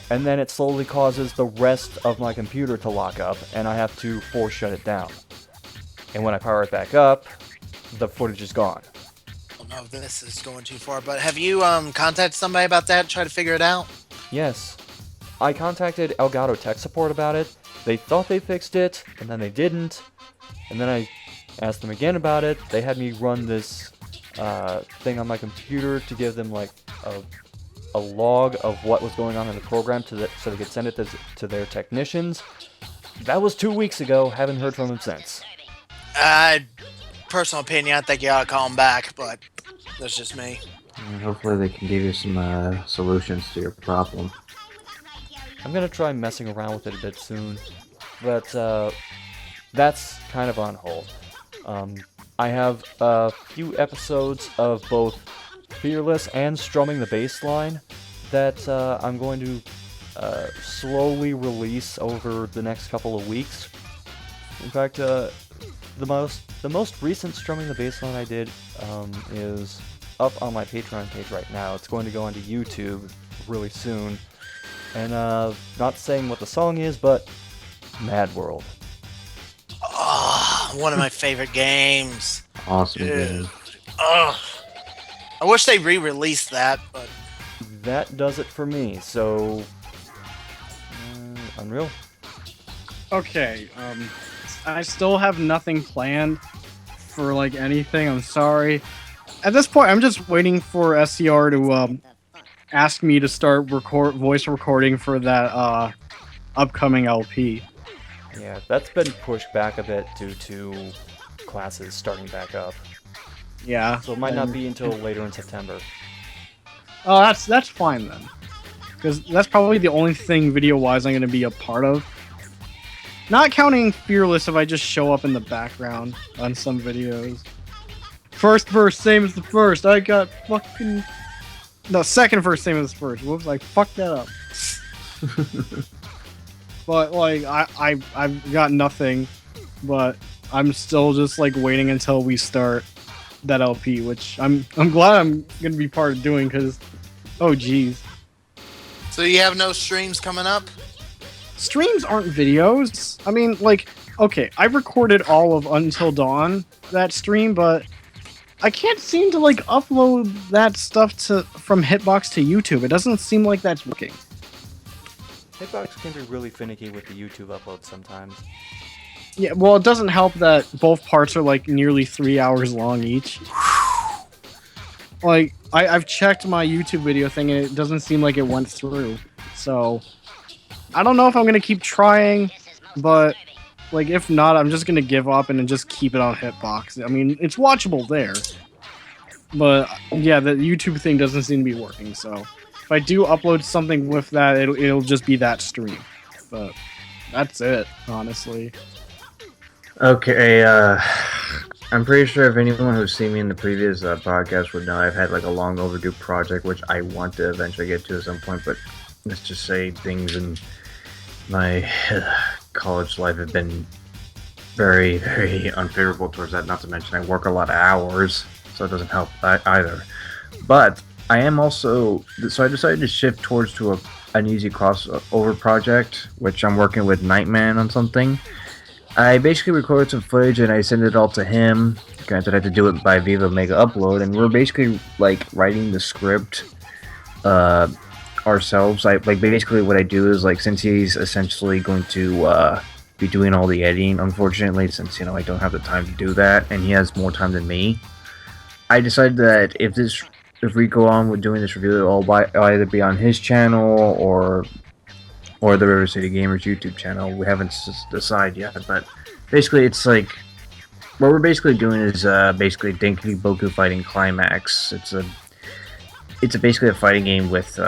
Speaker 2: and then it slowly causes the rest of my computer to lock up, and I have to force shut it down. And when I power it back up, the footage is gone.
Speaker 5: I don't know if this is going too far, but have you contacted somebody about that, try to figure it out?
Speaker 2: Yes. I contacted Elgato tech support about it. They thought they fixed it, and then they didn't. And then I asked them again about it. They had me run this thing on my computer to give them like a log of what was going on in the program so they could send it to their technicians. That was 2 weeks ago. Haven't heard from them since.
Speaker 5: Personal opinion, I think you ought to call them back, but that's just me.
Speaker 6: Hopefully they can give you some solutions to your problem.
Speaker 2: I'm gonna try messing around with it a bit soon, but that's kind of on hold. I have a few episodes of both Fearless and Strumming the Bassline that I'm going to slowly release over the next couple of weeks. In fact, the most recent Strumming the Bassline I did is up on my Patreon page right now. It's going to go onto YouTube really soon. And not saying what the song is, but Mad World.
Speaker 5: Oh, one of my favorite games.
Speaker 6: Awesome game.
Speaker 5: Oh, I wish they re-released that, but
Speaker 2: That does it for me. So, Unreal.
Speaker 7: Okay, I still have nothing planned for like anything. I'm sorry. At this point, I'm just waiting for SCR to ask me to start voice recording for that upcoming LP.
Speaker 2: Yeah, that's been pushed back a bit due to classes starting back up.
Speaker 7: Yeah.
Speaker 2: So it might not be until later in September.
Speaker 7: Oh, that's fine then, because that's probably the only thing video-wise I'm going to be a part of. Not counting Fearless if I just show up in the background on some videos. First verse, same as the first. I got fucking... No, second verse, same as the first. Whoops, I fucked that up. But, like, I've got nothing. But I'm still just, like, waiting until we start that LP, which I'm glad I'm going to be part of doing, because... Oh, geez.
Speaker 5: so you have no streams coming up?
Speaker 7: Streams aren't videos. I mean, like, okay, I recorded all of Until Dawn, that stream, but I can't seem to, like, upload that stuff from Hitbox to YouTube. It doesn't seem like that's working.
Speaker 2: Hitbox can be really finicky with the YouTube upload sometimes.
Speaker 7: Yeah, well, it doesn't help that both parts are, like, nearly 3 hours long each. Like, I've checked my YouTube video thing, and it doesn't seem like it went through. So, I don't know if I'm going to keep trying, but, like, if not, I'm just going to give up and then just keep it on Hitbox. I mean, it's watchable there. But, yeah, the YouTube thing doesn't seem to be working, so... If I do upload something with that, it'll just be that stream. But, that's it, honestly.
Speaker 6: Okay, I'm pretty sure if anyone who's seen me in the previous podcast would know I've had like a long overdue project which I want to eventually get to at some point, but let's just say things in my college life have been very, very unfavorable towards that, not to mention I work a lot of hours, so it doesn't help either. But I am also, so I decided to shift towards to an easy crossover project, which I'm working with Nightman on something. I basically recorded some footage and I sent it all to him. Granted, I had to do it by Viva Mega Upload, and we're basically like writing the script ourselves. Basically what I do is, like, since he's essentially going to be doing all the editing, unfortunately, since, you know, I don't have the time to do that, and he has more time than me, I decided that if we go on with doing this review, it'll either be on his channel or the River City Gamers YouTube channel. We haven't decided yet, but basically it's like, what we're basically doing is basically Denki Boku Fighting Climax. It's basically a fighting game with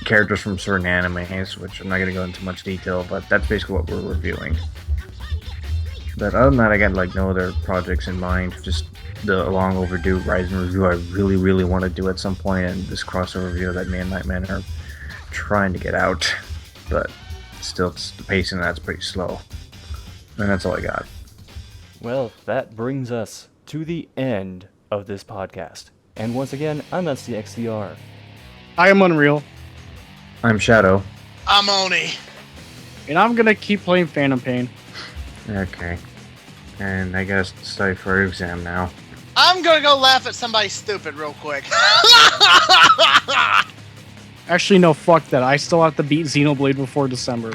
Speaker 6: characters from certain animes, which I'm not going to go into much detail, but that's basically what we're reviewing. But other than that, I got like no other projects in mind, just the long overdue Ryzen review I really, really want to do at some point, and this crossover review that me and Nightman are trying to get out. But still, the pacing of that's pretty slow. And that's all I got.
Speaker 2: Well, that brings us to the end of this podcast. And once again, I'm SCXCR.
Speaker 7: I am Unreal.
Speaker 6: I'm Shadow.
Speaker 5: I'm Oni.
Speaker 7: And I'm gonna keep playing Phantom Pain.
Speaker 6: Okay. And I gotta study for exam now.
Speaker 5: I'm gonna go laugh at somebody stupid real quick.
Speaker 7: Actually, no, fuck that. I still have to beat Xenoblade before December.